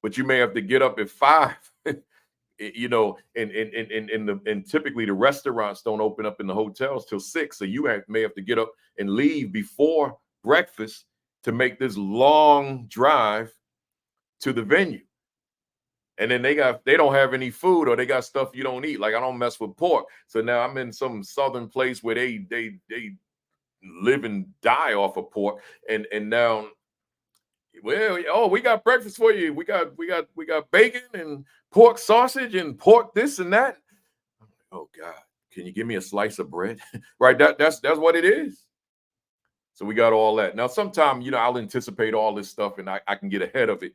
but you may have to get up at 5. And typically the restaurants don't open up in the hotels till 6. So you may have to get up and leave before breakfast to make this long drive to the venue. And then they don't have any food, or they got stuff you don't eat. Like I don't mess with pork. So now I'm in some southern place where they live and die off of pork. And now, well, oh, we got breakfast for you. We got bacon and pork sausage and pork this and that. Oh God, can you give me a slice of bread? Right. That's what it is. So we got all that. Now, sometimes, I'll anticipate all this stuff and I can get ahead of it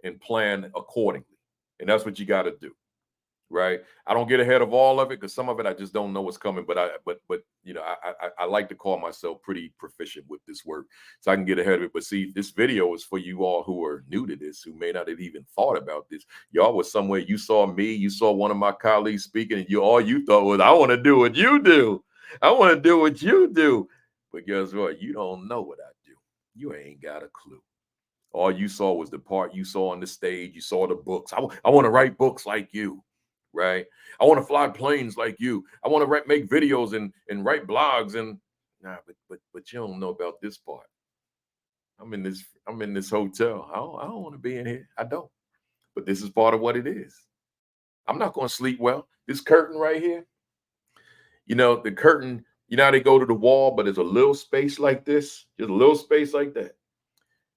and plan accordingly. And that's what you got to do. Right. I don't get ahead of all of it because some of it I just don't know what's coming. But I like to call myself pretty proficient with this work, so I can get ahead of it. But see, this video is for you all who are new to this, who may not have even thought about this. Y'all was somewhere, you saw me, you saw one of my colleagues speaking, and all you thought was, I want to do what you do. I want to do what you do. But guess what? You don't know what I do. You ain't got a clue. All you saw was the part you saw on the stage. You saw the books. I want to write books like you. Right? I want to fly planes like you. I want to make videos and write blogs and but you don't know about this part. I'm in this hotel. I don't want to be in here. I don't. But this is part of what it is. I'm not going to sleep well. This curtain right here, the curtain, how they go to the wall, but there's a little space like this, just a little space like that.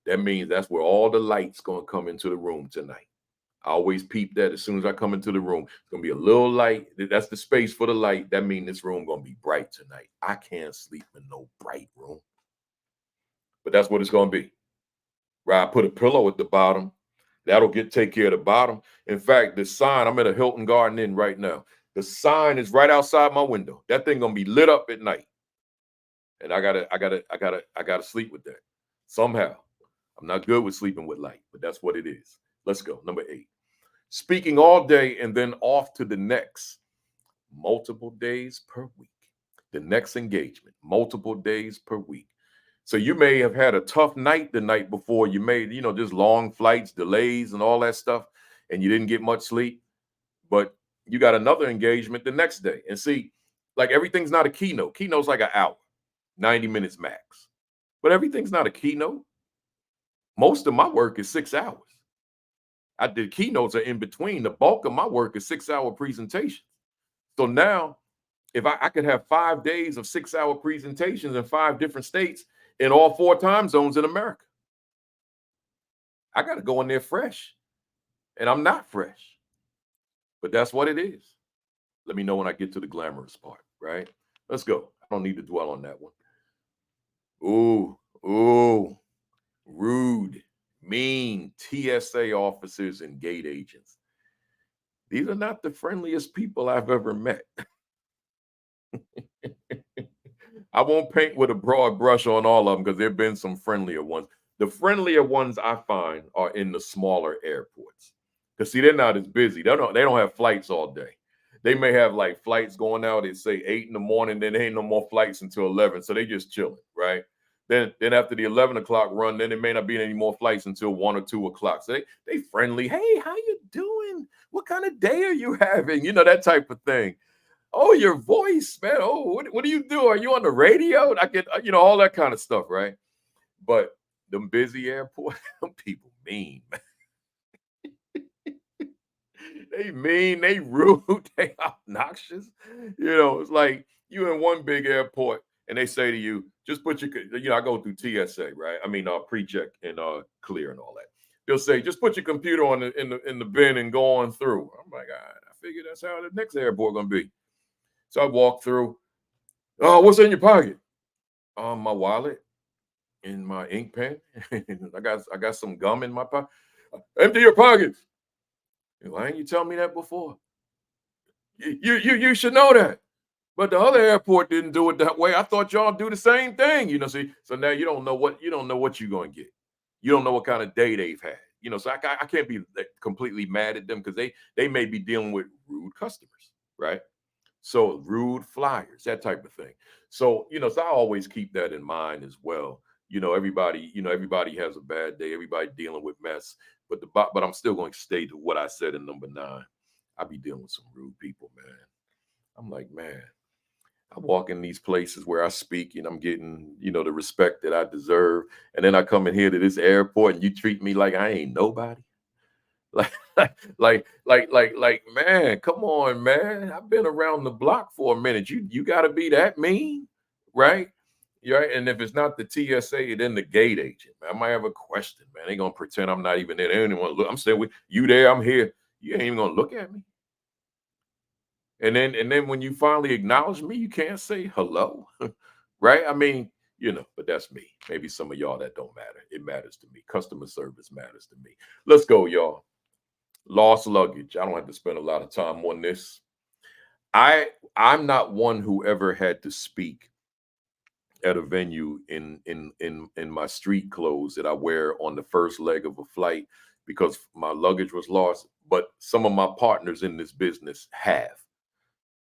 That means that's where all the light's going to come into the room tonight. I always peep that as soon as I come into the room. It's going to be a little light. That's the space for the light. That means this room going to be bright tonight. I can't sleep in no bright room. But that's what it's going to be. Right? I put a pillow at the bottom. That'll take care of the bottom. In fact, the sign, I'm at a Hilton Garden Inn right now. The sign is right outside my window. That thing going to be lit up at night. And I gotta sleep with that somehow. I'm not good with sleeping with light, but that's what it is. Let's go. Number 8. Speaking all day and then off to the next. Multiple days per week. The next engagement, multiple days per week. So you may have had a tough night the night before. You made, just long flights, delays, and all that stuff, and you didn't get much sleep. But you got another engagement the next day. And see, like everything's not a keynote. Keynote's like an hour, 90 minutes max. But everything's not a keynote. Most of my work is 6 hours. I did keynotes are in between. The bulk of my work is 6 hour presentations. So now, if I could have 5 days of 6 hour presentations in 5 different states in all 4 time zones in America, I got to go in there fresh. And I'm not fresh, but that's what it is. Let me know when I get to the glamorous part, right? Let's go. I don't need to dwell on that one. Ooh, ooh, rude, mean TSA officers and gate agents. These are not the friendliest people I've ever met. I won't paint with a broad brush on all of them because there have been some friendlier ones. The friendlier ones I find are in the smaller airports. Because see, they're not as busy. They don't have flights all day. They may have like flights going out at say 8 in the morning, then there ain't no more flights until 11. So they just chilling, right? Then after the 11 o'clock run, then there may not be any more flights until 1 or 2 o'clock. So they friendly. Hey, how you doing? What kind of day are you having? That type of thing. Oh, your voice, man. Oh, what do you do? Are you on the radio? I get, all that kind of stuff, right? But them busy airport, them people mean, man. They mean, they rude, they obnoxious. It's like you in one big airport and they say to you, just put your, I go through TSA, right? I mean, pre-check and clear and all that. They'll say, just put your computer on in the bin and go on through. I'm like, all right, I figure that's how the next airport gonna be. So I walk through. Oh, what's in your pocket? My wallet and my ink pen. I got some gum in my pocket. Empty your pockets. Why didn't you tell me that before? You should know that. But the other airport didn't do it that way. I thought y'all do the same thing. See. So now you don't know what you're gonna get. You don't know what kind of day they've had. So I can't be completely mad at them because they may be dealing with rude customers, right? So rude flyers, that type of thing. So I always keep that in mind as well. Everybody has a bad day. Everybody dealing with mess. But I'm still going to stay to what I said in number 9. I be dealing with some rude people, man. I'm like, man, I walk in these places where I speak and I'm getting, the respect that I deserve. And then I come in here to this airport and you treat me like I ain't nobody. Like, man, come on, man. I've been around the block for a minute. You got to be that mean, right? Right. And if it's not the TSA, then the gate agent. Man, I might have a question, man. They gonna pretend I'm not even there. They don't even want to look. I'm saying, with you there, I'm here. You ain't even gonna look at me. And then when you finally acknowledge me, you can't say hello, right? I mean, but that's me. Maybe some of y'all that don't matter. It matters to me. Customer service matters to me. Let's go, y'all. Lost luggage. I don't have to spend a lot of time on this. I'm not one who ever had to speak at a venue in my street clothes that I wear on the first leg of a flight because my luggage was lost. But some of my partners in this business have,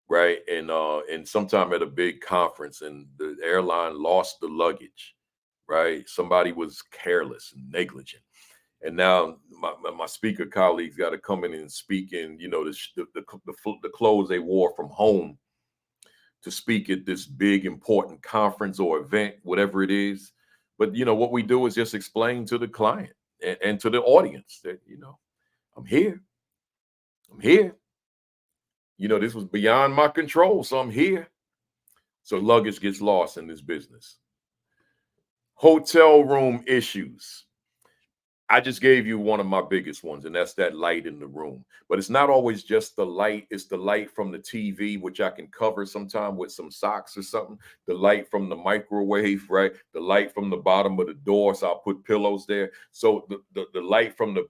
right? And sometime at a big conference and the airline lost the luggage, right? Somebody was careless and negligent. And now my speaker colleagues got to come in and speak in, the clothes they wore from home to speak at this big important conference or event, whatever it is. But what we do is just explain to the client and to the audience that I'm here, I'm here. This was beyond my control, so I'm here. So luggage gets lost in this business. Hotel room issues. I just gave you one of my biggest ones, and that's that light in the room. But it's not always just the light, it's the light from the TV, which I can cover sometime with some socks or something. The light from the microwave, right? The light from the bottom of the door, so I'll put pillows there. So the light from the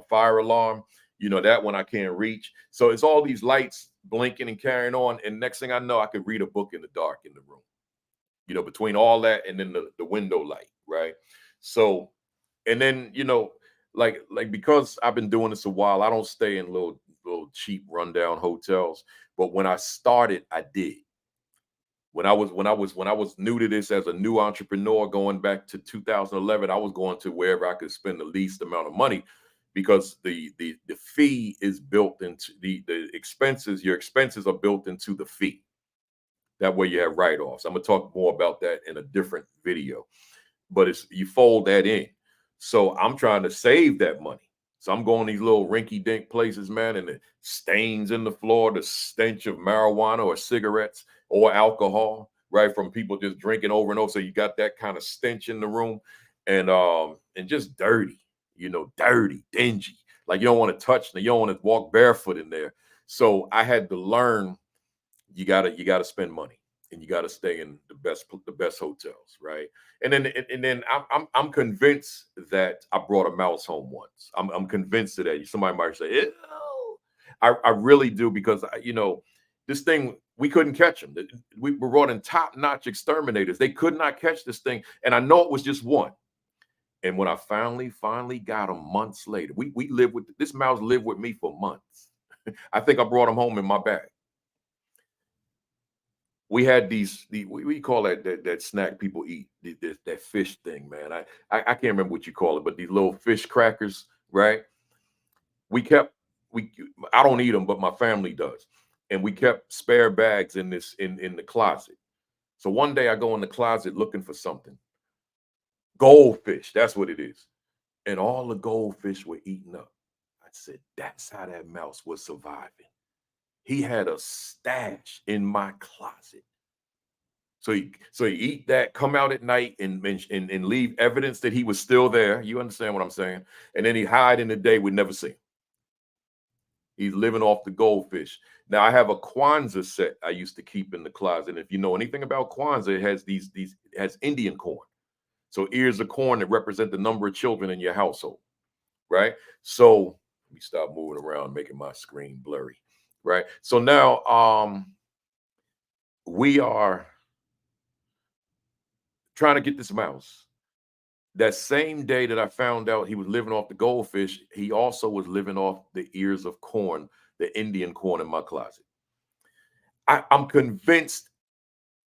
fire alarm, that one I can't reach. So it's all these lights blinking and carrying on. And next thing I know, I could read a book in the dark in the room. Between all that and then the window light, right? So, and then like because I've been doing this a while, I don't stay in little cheap rundown hotels. But when I started, I did. When I was new to this as a new entrepreneur going back to 2011, I was going to wherever I could spend the least amount of money because the fee is built into the expenses. Your expenses are built into the fee. That way you have write-offs. I'm gonna talk more about that in a different video, but it's you fold that in. So I'm trying to save that money. So I'm going these little rinky-dink places, man, and the stains in the floor, the stench of marijuana or cigarettes or alcohol, right? From people just drinking over and over. So you got that kind of stench in the room and just dirty, dirty, dingy. Like you don't want to touch, you don't want to walk barefoot in there. So I had to learn you gotta spend money and you gotta stay in the best hotels, right? And then I'm convinced that I brought a mouse home once. I'm convinced of that. Somebody might say, ew. I really do because this thing we couldn't catch them. We brought in top-notch exterminators. They could not catch this thing, and I know it was just one. And when I finally got him months later, we lived with this mouse lived with me for months. I think I brought him home in my bag. We had we call that snack people eat that fish thing, man. I can't remember what you call it, but these little fish crackers, right? We kept we I don't eat them, but my family does, and we kept spare bags in the closet. So one day I go in the closet looking for something, goldfish. That's what it is, and all the goldfish were eaten up. I said, that's how that mouse was surviving. He had a stash in my closet. So he eat that, come out at night and leave evidence that he was still there. You understand what I'm saying? And then he hide in the day. We'd never see him. He's living off the goldfish. Now I have a Kwanzaa set I used to keep in the closet. And if you know anything about Kwanzaa, it has it has Indian corn. So ears of corn that represent the number of children in your household, right? So let me stop moving around, making my screen blurry, right? So now we are trying to get this mouse. That same day that I found out he was living off the goldfish, he also was living off the ears of corn, the Indian corn in my closet. I'm convinced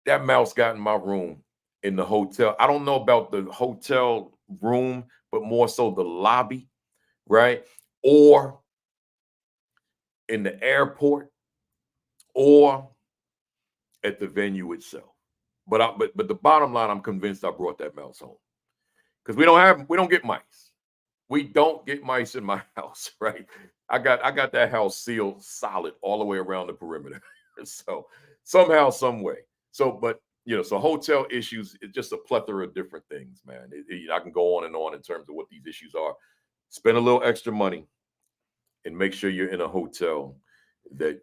that mouse got in my room in the hotel. I don't know about the hotel room, but more so the lobby, right? Or in the airport, or at the venue itself. But the bottom line, I'm convinced I brought that mouse home because we don't get mice. We don't get mice in my house, right? I got that house sealed solid all the way around the perimeter. So somehow, some way. So, but so hotel issues, it's just a plethora of different things, man. I can go on and on in terms of what these issues are. Spend a little extra money and make sure you're in a hotel that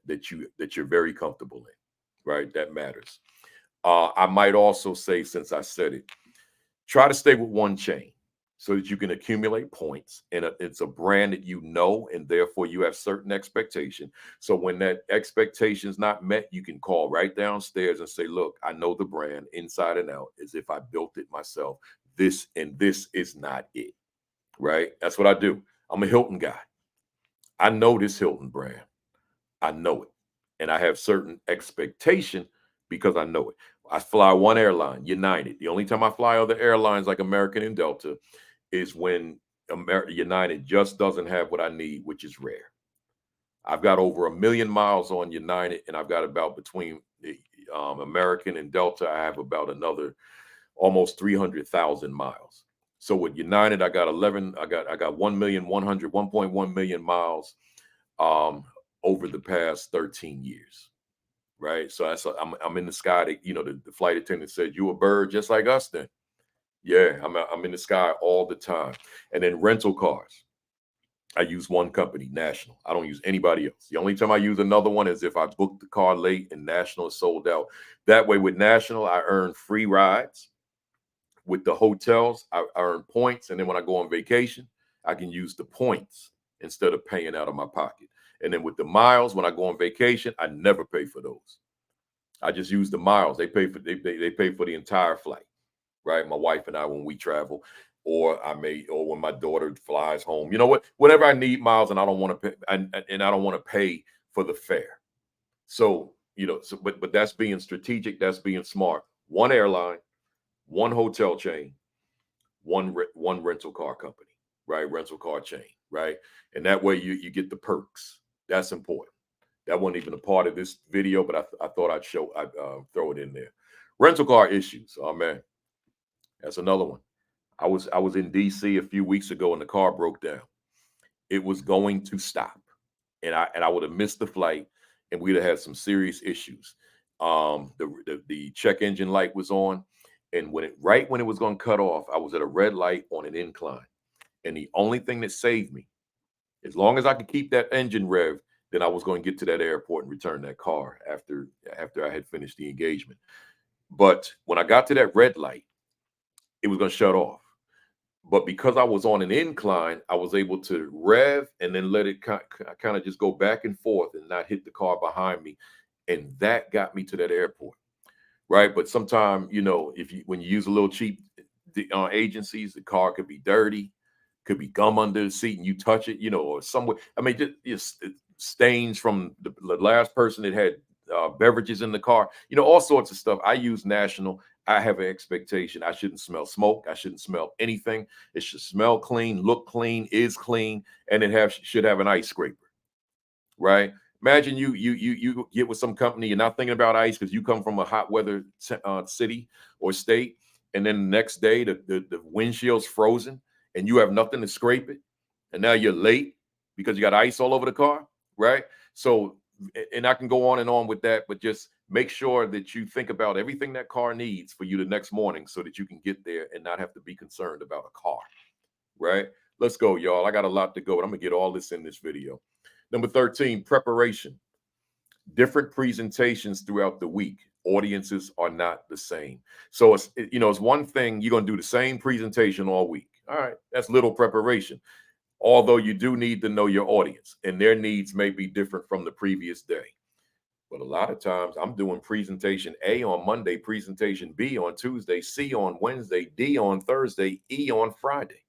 you're very comfortable in, right? That matters. I might also say, since I said it, try to stay with one chain so that you can accumulate points. And it's a brand that you know, and therefore you have certain expectation. So when that expectation is not met, you can call right downstairs and say, look, I know the brand inside and out as if I built it myself. This is not it, right? That's what I do. I'm a Hilton guy. I know this Hilton brand. I know it. And I have certain expectation because I know it. I fly one airline, United. The only time I fly other airlines like American and Delta is when United just doesn't have what I need, which is rare. I've got over 1,000,000 miles on United, and I've got about between American and Delta, I have about another almost 300,000 miles. So with United, I got 11. I got 1,100,000 million miles um, over the past 13 years. Right. So I'm in the sky. The flight attendant said, "You a bird just like us then." Yeah, I'm in the sky all the time. And then rental cars. I use one company, National. I don't use anybody else. The only time I use another one is if I book the car late and National is sold out. That way with National, I earn free rides. With the hotels, I earn points. And then when I go on vacation, I can use the points instead of paying out of my pocket. And then with the miles, when I go on vacation, I never pay for those. I just use the miles. They pay for the entire flight, right? My wife and I when we travel, or when my daughter flies home. You know what? Whatever I need miles, and I don't want to pay, and I don't want to pay for the fare. So So, but that's being strategic. That's being smart. One airline, one hotel chain, one rental car company, right? Rental car chain, right? And that way you get the perks. That's important. That wasn't even a part of this video, but I thought I'd throw it in there. Rental car issues. Oh man, that's another one. I was in DC a few weeks ago and the car broke down. It was going to stop, and I would have missed the flight, and we'd have had some serious issues. The check engine light was on, and right when it was going to cut off, I was at a red light on an incline, and the only thing that saved me, as long as I could keep that engine rev, then I was going to get to that airport and return that car after I had finished the engagement. But when I got to that red light, it was going to shut off. But because I was on an incline, I was able to rev and then let it kind of just go back and forth and not hit the car behind me. And that got me to that airport, right? But sometimes, when you use a little cheap agencies, the car could be dirty, could be gum under the seat, and you touch it, or somewhere. I mean, just stains from the last person that had beverages in the car, all sorts of stuff. I use National. I have an expectation. I shouldn't smell smoke. I shouldn't smell anything. It should smell clean, look clean, is clean, and it should have an ice scraper, right? Imagine you get with some company, you're not thinking about ice because you come from a hot weather city or state, and then the next day the windshield's frozen and you have nothing to scrape it, and now you're late because you got ice all over the car, right? So, and I can go on and on with that, but just make sure that you think about everything that car needs for you the next morning so that you can get there and not have to be concerned about a car, right? Let's go, y'all. I got a lot to go, and I'm gonna get all this in this video. Number 13, preparation. Different presentations throughout the week. Audiences are not the same. So it's one thing you're gonna do the same presentation all week. All right, that's little preparation. Although you do need to know your audience, and their needs may be different from the previous day. But a lot of times I'm doing presentation A on Monday, presentation B on Tuesday, C on Wednesday, D on Thursday, E on Friday.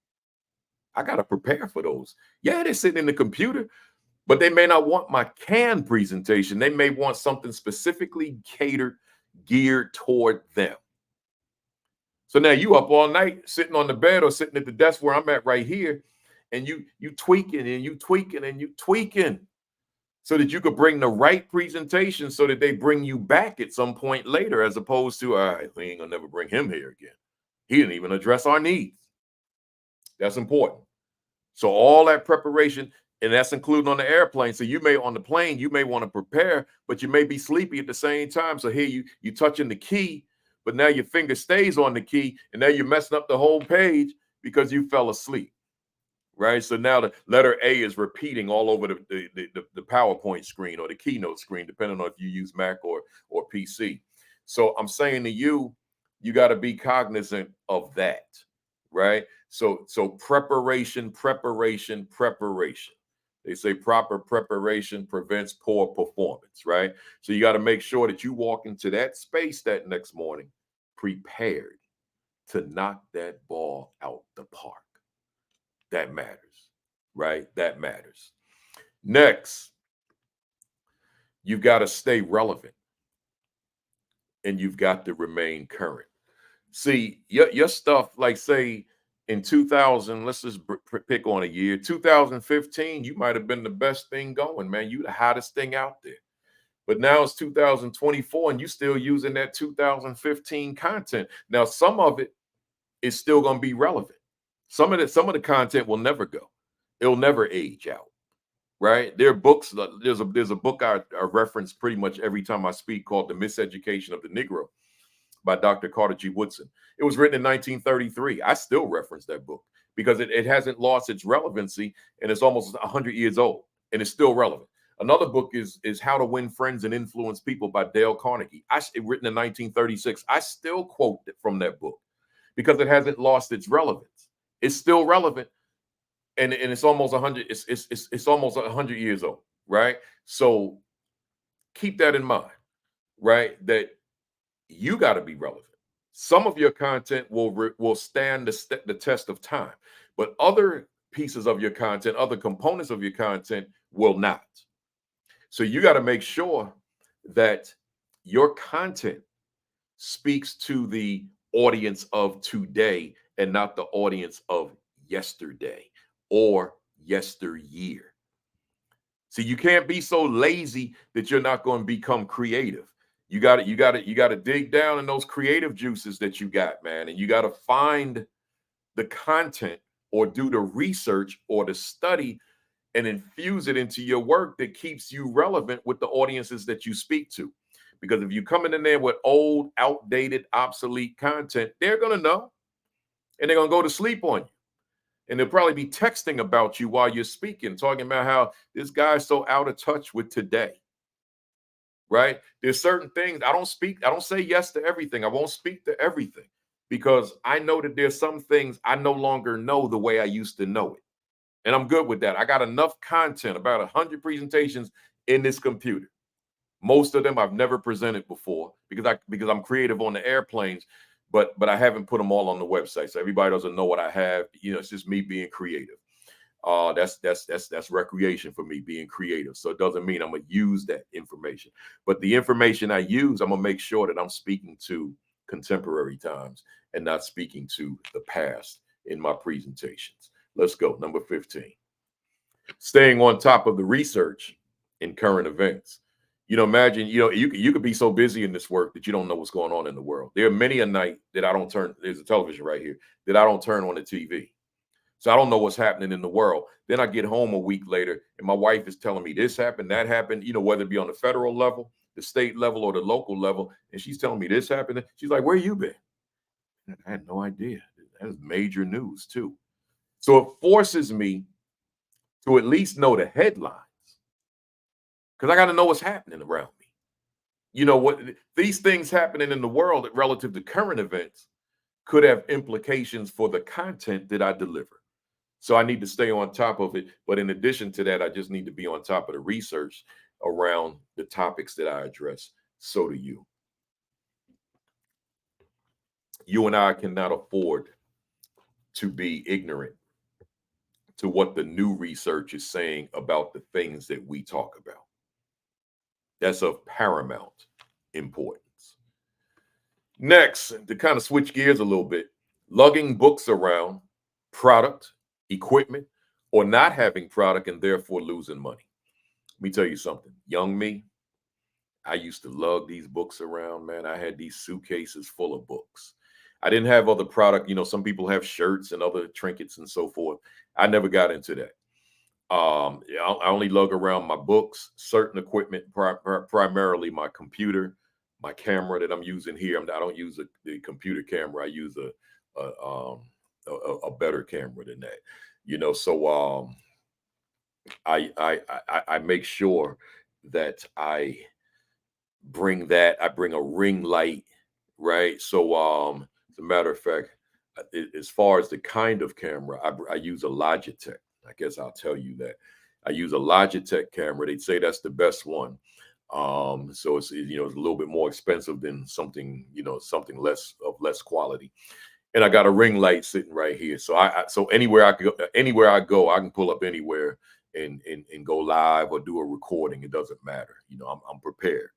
I got to prepare for those. Yeah, they're sitting in the computer, but they may not want my canned presentation. They may want something specifically geared toward them. So now you up all night sitting on the bed or sitting at the desk where I'm at right here, and you tweaking and you tweaking and you tweaking so that you could bring the right presentation so that they bring you back at some point later, as opposed to, all right, we ain't gonna never bring him here again. He didn't even address our needs. That's important. So all that preparation, and that's including on the airplane. So on the plane, you may want to prepare, but you may be sleepy at the same time. So here you touching the key, but now your finger stays on the key, and now you're messing up the whole page because you fell asleep, right? So now the letter A is repeating all over the PowerPoint screen or the keynote screen, depending on if you use Mac or PC. So I'm saying to you, you got to be cognizant of that, right? So preparation. They say proper preparation prevents poor performance, right? So you got to make sure that you walk into that space that next morning prepared to knock that ball out the park. That matters, right? That matters. Next, you've got to stay relevant and you've got to remain current. See, your stuff, like say in 2000, let's just pick on a year, 2015, you might have been the best thing going, man. You the hottest thing out there. But now it's 2024 and you still using that 2015 content. Now, some of it is still going to be relevant. Some of the content will never go. It'll never age out, right? There are books. There's a book I reference pretty much every time I speak called The Miseducation of the Negro by Dr. Carter G. Woodson. It was written in 1933. I still reference that book because it hasn't lost its relevancy, and it's almost 100 years old and it's still relevant. Another book is How to Win Friends and Influence People by Dale Carnegie. Written in 1936. I still quote from that book because it hasn't lost its relevance. It's still relevant, and it's almost 100. It's almost 100 years old, right? So keep that in mind, right? That you got to be relevant. Some of your content will stand the test of time, but other pieces of your content, other components of your content will not. So you got to make sure that your content speaks to the audience of today and not the audience of yesterday or yesteryear. See, you can't be so lazy that you're not going to become creative. You got to dig down in those creative juices that you got, man, and you got to find the content or do the research or the study and infuse it into your work that keeps you relevant with the audiences that you speak to. Because if you coming in there with old, outdated, obsolete content, they're gonna know and they're gonna go to sleep on you. And they'll probably be texting about you while you're speaking, talking about how this guy's so out of touch with today. Right? There's certain things I don't say yes to everything. I won't speak to everything because I know that there's some things I no longer know the way I used to know it. And I'm good with that. I got enough content, about 100 presentations in this computer. Most of them I've never presented before because I'm creative on the airplanes, but I haven't put them all on the website. So everybody doesn't know what I have. You know, it's just me being creative. That's recreation for me, being creative. So it doesn't mean I'm gonna use that information. But the information I use, I'm gonna make sure that I'm speaking to contemporary times and not speaking to the past in my presentations. Let's go. Number 15. Staying on top of the research in current events. You know, imagine, you could be so busy in this work that you don't know what's going on in the world. There are many a night that I don't turn, there's a television right here, that I don't turn on the TV. So I don't know what's happening in the world. Then I get home a week later and my wife is telling me this happened, that happened, whether it be on the federal level, the state level, or the local level. And she's telling me this happened. She's like, where you been? I had no idea. That is major news too. So it forces me to at least know the headlines because I got to know what's happening around me. You know what? These things happening in the world relative to current events could have implications for the content that I deliver. So I need to stay on top of it. But in addition to that, I just need to be on top of the research around the topics that I address. So do you. You and I cannot afford to be ignorant to what the new research is saying about the things that we talk about. That's of paramount importance. Next, to kind of switch gears a little bit, lugging books around, product, equipment, or not having product and therefore losing money. Let me tell you something. Young me, I used to lug these books around, man. I had these suitcases full of books. I didn't have other product. Some people have shirts and other trinkets and so forth. I never got into that. I only lug around my books, certain equipment, primarily my computer, my camera that I'm using here. I don't use the computer camera. I use a better camera than that. So I make sure that I bring a ring light, right? So as a matter of fact, as far as the kind of camera, I use a Logitech. I guess I'll tell you that I use a Logitech camera. They say that's the best one. So it's a little bit more expensive than something less quality. And I got a ring light sitting right here. So anywhere I go, I can pull up anywhere and go live or do a recording. It doesn't matter. I'm prepared.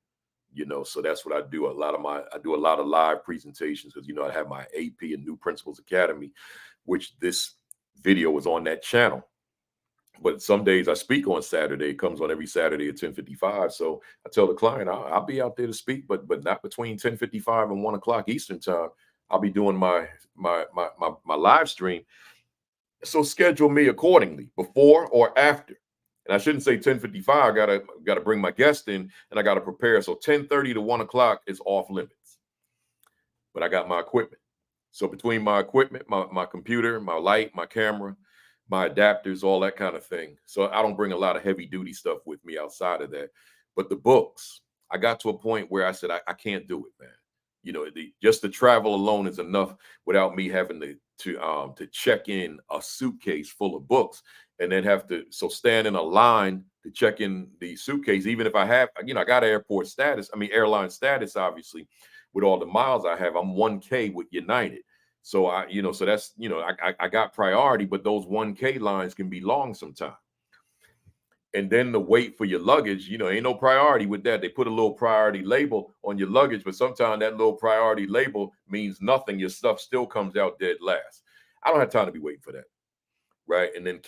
So that's what I do. I do a lot of live presentations because I have my AP and New Principles Academy, which this video is on that channel. But some days I speak on Saturday. It comes on every Saturday at 10:55. So I tell the client I'll be out there to speak, but not between 10:55 and 1 o'clock Eastern time. I'll be doing my live stream. So schedule me accordingly, before or after. And I shouldn't say 10:55. Gotta bring my guest in and I gotta prepare. So 10:30 to 1 o'clock is off limits. But I got my equipment. So between my equipment, my computer, my light, my camera, my adapters, all that kind of thing. So I don't bring a lot of heavy duty stuff with me outside of that. But the books, I got to a point where I said, I can't do it, man. Just the travel alone is enough without me having to check in a suitcase full of books and then have to stand in a line to check in the suitcase. Even if I have, I got airline status, obviously, with all the miles I have. I'm 1K with United. So so that's, I got priority, but those 1K lines can be long sometimes. And then the wait for your luggage, ain't no priority with that. They put a little priority label on your luggage, but sometimes that little priority label means nothing. Your stuff still comes out dead last. I don't have time to be waiting for that, right? And then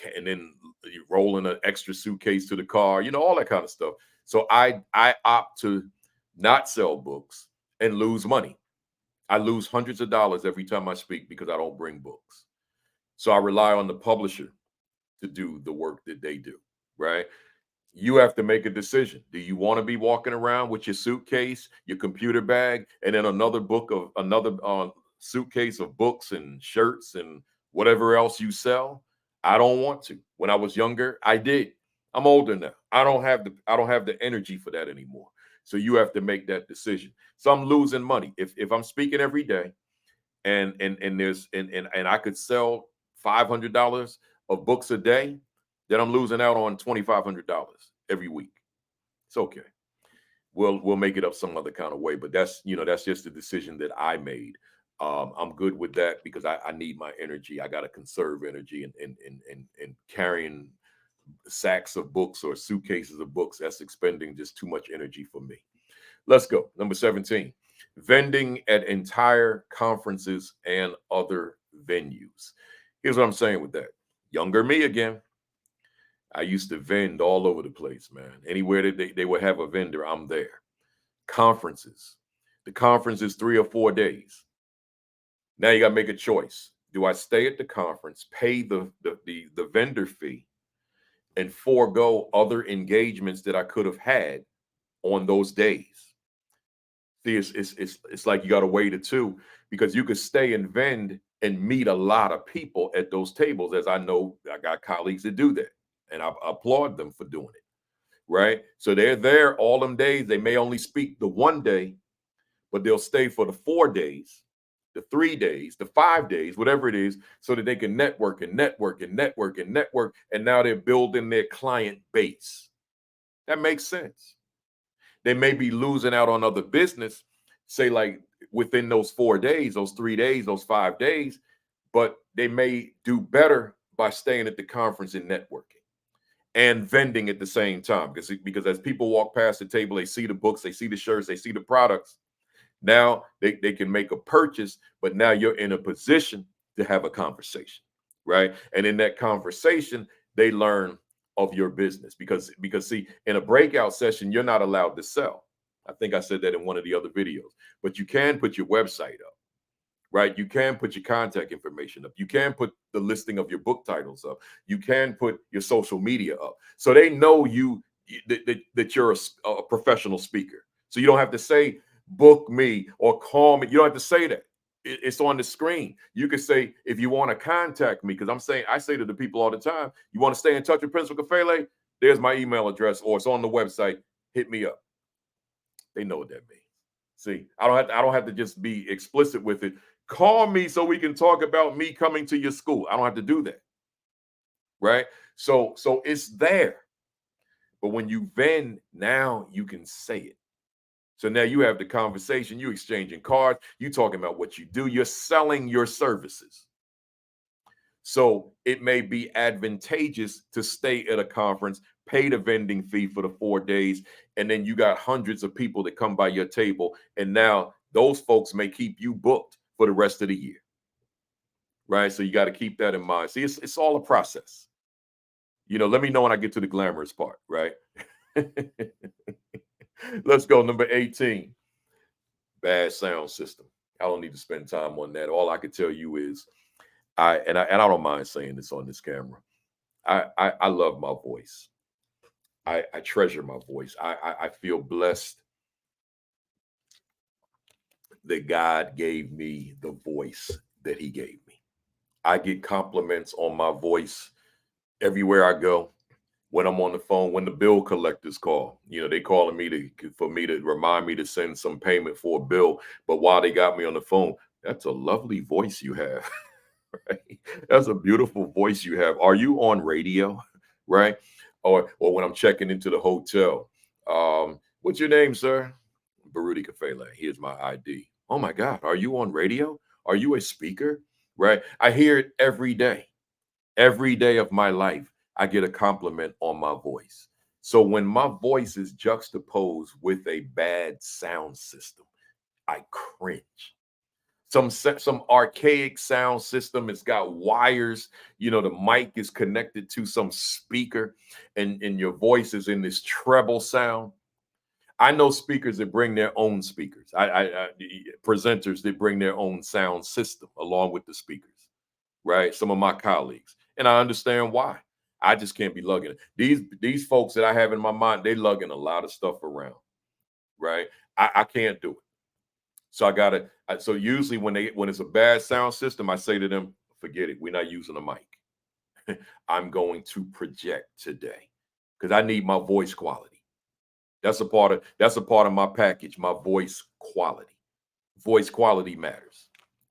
you roll in an extra suitcase to the car, all that kind of stuff. So I opt to not sell books and lose money. I lose hundreds of dollars every time I speak because I don't bring books. So I rely on the publisher to do the work that they do, right? You have to make a decision. Do you want to be walking around with your suitcase, your computer bag, and then another suitcase of books and shirts and whatever else you sell? I don't want to. When I was younger, I did. I'm older now. I don't have the energy for that anymore. So you have to make that decision. So I'm losing money. If I'm speaking every day and I could sell $500 of books a day, then I'm losing out on $2,500 every week. It's okay. We'll make it up some other kind of way, but that's just a decision that I made. I'm good with that because I need my energy. I got to conserve energy, and carrying sacks of books or suitcases of books, that's expending just too much energy for me. Let's go. Number 17, vending at entire conferences and other venues. Here's what I'm saying with that. Younger me again. I used to vend all over the place, man. Anywhere that they would have a vendor, I'm there. Conferences. The conference is 3 or 4 days. Now you got to make a choice. Do I stay at the conference, pay the vendor fee, and forego other engagements that I could have had on those days? See, it's like you got to weigh the two, because you could stay and vend and meet a lot of people at those tables, as I know I got colleagues that do that, and I applaud them for doing it, right? So they're there all them days. They may only speak the one day, but they'll stay for the 4 days, the 3 days, the 5 days, whatever it is, so that they can network and network and network and network. And now they're building their client base. That makes sense. They may be losing out on other business, say like within those 4 days, those 3 days, those 5 days, but they may do better by staying at the conference and networking and vending at the same time. Because as people walk past the table, they see the books, they see the shirts, they see the products. Now they can make a purchase, but now you're in a position to have a conversation, right? And in that conversation, they learn of your business, because see, in a breakout session, you're not allowed to sell. I think I said that in one of the other videos, but you can put your website up, right? You can put your contact information up. You can put the listing of your book titles up. You can put your social media up. So they know that you're a professional speaker. So you don't have to say, book me or call me. You don't have to say that. It's on the screen. You could say, if you want to contact me, because I say to the people all the time, you want to stay in touch with Principal Kafele? There's my email address, or it's on the website. Hit me up. They know what that means. See, I don't have to just be explicit with it. Call me so we can talk about me coming to your school. I don't have to do that. Right? So it's there. But when you vend, now you can say it. So now you have the conversation, you exchanging cards, you talking about what you do, you're selling your services. So it may be advantageous to stay at a conference, pay the vending fee for the 4 days, and then you got hundreds of people that come by your table, and now those folks may keep you booked for the rest of the year, right? So you got to keep that in mind. See, it's all a process. Let me know when I get to the glamorous part, right? Let's go. Number 18, bad sound system. I don't need to spend time on that. All I can tell you is I don't mind saying this on this camera. I love my voice. I treasure my voice. I feel blessed that God gave me the voice that He gave me. I get compliments on my voice everywhere I go. When I'm on the phone, when the bill collectors call, they calling me for me to remind me to send some payment for a bill. But while they got me on the phone, that's a lovely voice you have. Right? That's a beautiful voice you have. Are you on radio? Right? Or when I'm checking into the hotel, what's your name, sir? Baruti Kafele. Here's my ID. Oh my God, are you on radio? Are you a speaker? Right? I hear it every day. Every day of my life, I get a compliment on my voice. So when my voice is juxtaposed with a bad sound system, I cringe. Some archaic sound system. It's got wires. The mic is connected to some speaker, and your voice is in this treble sound. I know speakers that bring their own speakers. Presenters that bring their own sound system along with the speakers, right? Some of my colleagues, and I understand why. I just can't be lugging it. These folks that I have in my mind, they lugging a lot of stuff around, right? I can't do it. So I gotta. So usually when it's a bad sound system, I say to them, forget it. We're not using a mic. I'm going to project today because I need my voice quality. That's a part of my package, my voice quality. Voice quality matters,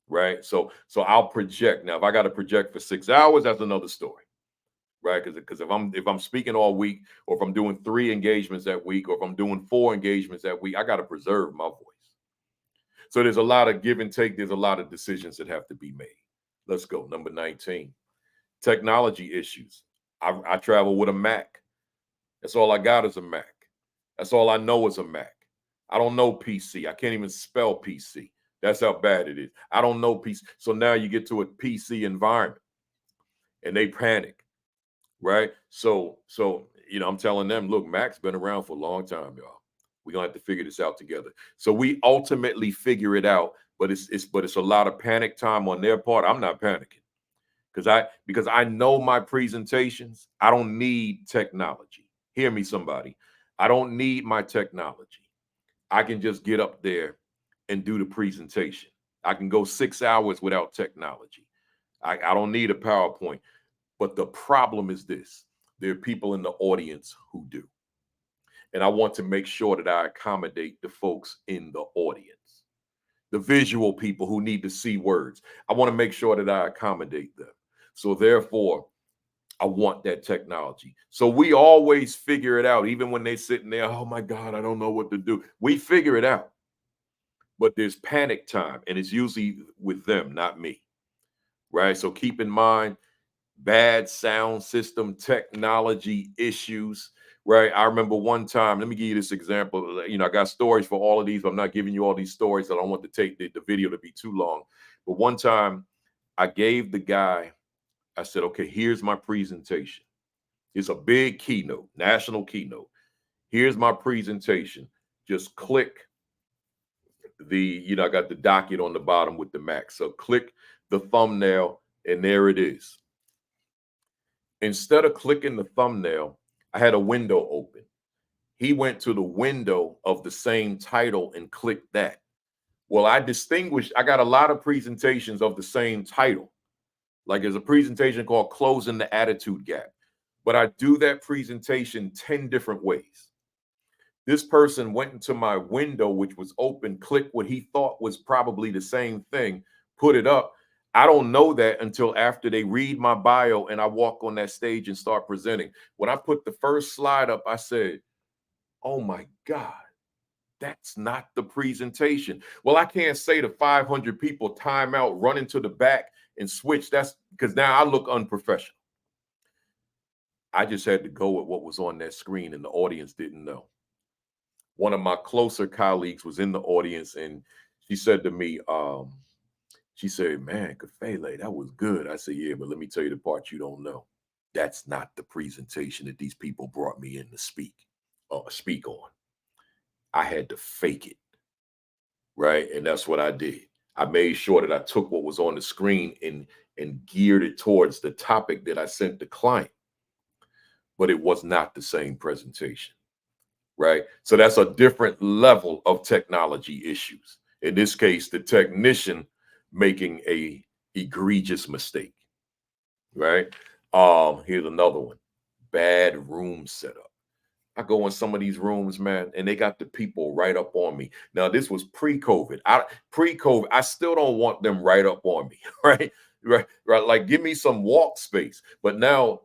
right? So I'll project. Now, if I got to project for 6 hours, that's another story, right? Because if I'm speaking all week, or if I'm doing 3 engagements that week, or if I'm doing 4 engagements that week, I got to preserve my voice. So there's a lot of give and take. There's a lot of decisions that have to be made. Let's go. Number 19, technology issues. I travel with a Mac. That's all I got is a Mac. That's all I know is a Mac. I don't know PC. I can't even spell PC. That's how bad it is. I don't know PC. So now you get to a PC environment and they panic, right? So I'm telling them, look, Mac's been around for a long time, y'all. We're gonna have to figure this out together. So we ultimately figure it out, but it's a lot of panic time on their part. I'm not panicking because I know my presentations. I don't need technology. Hear me, somebody. I don't need my technology. I can just get up there and do the presentation. I can go 6 hours without technology. I don't need a PowerPoint. But the problem is this: there are people in the audience who do. And I want to make sure that I accommodate the folks in the audience, the visual people who need to see words. I want to make sure that I accommodate them. So therefore, I want that technology. So we always figure it out, even when they're sitting there, oh my God, I don't know what to do. We figure it out. But there's panic time, and it's usually with them, not me. Right. So keep in mind, bad sound system, technology issues. Right. I remember one time, let me give you this example. I got stories for all of these, but I'm not giving you all these stories. I don't want to take the video to be too long. But one time I gave the guy, I said, okay, here's my presentation. It's a big keynote, national keynote. Here's my presentation. Just click I got the docket on the bottom with the Mac. So click the thumbnail, and there it is. Instead of clicking the thumbnail, I had a window open. He went to the window of the same title and clicked that. Well, I got a lot of presentations of the same title. Like there's a presentation called Closing the Attitude Gap. But I do that presentation 10 different ways. This person went into my window, which was open, clicked what he thought was probably the same thing, put it up. I don't know that until after they read my bio and I walk on that stage and start presenting. When I put the first slide up, I said, oh my God, that's not the presentation. Well, I can't say to 500 people, time out, run into the back and switch. That's because now I look unprofessional. I just had to go with what was on that screen, and the audience didn't know. One of my closer colleagues was in the audience, and she said to me, she said, man, Kafele, that was good. I said, yeah, but let me tell you the part you don't know. That's not the presentation that these people brought me in to speak on. I had to fake it, right? And that's what I did. I made sure that I took what was on the screen and geared it towards the topic that I sent the client, but it was not the same presentation. Right? So that's a different level of technology issues. In this case, the technician making a egregious mistake, right? Here's another one. Bad room setup. I go in some of these rooms, man, and they got the people right up on me. Now, this was pre-COVID. Pre-COVID, I still don't want them right up on me, right? Right. Like, give me some walk space. But uh,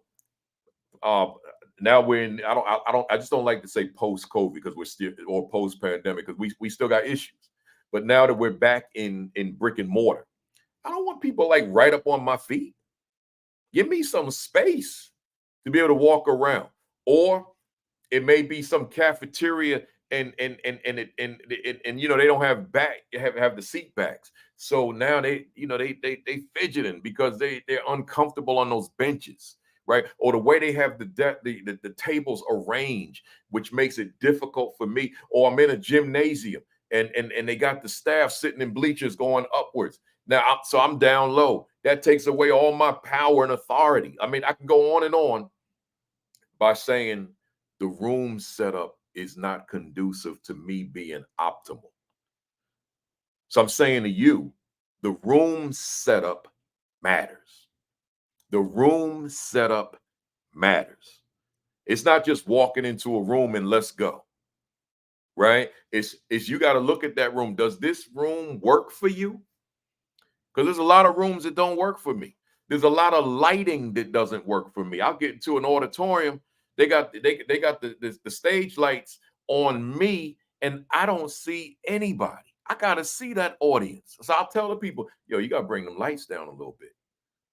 now we're in. I just don't like to say post COVID because we're still, or post pandemic, because we still got issues. But now that we're back in brick and mortar, I don't want people like right up on my feet. Give me some space to be able to walk around. Or It may be some cafeteria and you know they don't have have the seat backs. So now they fidgeting because they're uncomfortable on those benches, right? Or the way they have the tables arranged, which makes it difficult for me. Or I'm in a gymnasium and they got the staff sitting in bleachers going upwards. Now, so I'm down low. That takes away all my power and authority. I mean, I can go on by saying the room setup is not conducive to me being optimal. So I'm saying to you, the room setup matters. The room setup matters. It's not just walking into a room and let's go, right? It's you got to look at that room. Does this room work for you? Because there's a lot of rooms that don't work for me. There's a lot of lighting that doesn't work for me. I'll get into an auditorium. They got the stage lights on me, and I don't see anybody. I gotta see that audience. So I'll tell the people, yo, you gotta bring them lights down a little bit,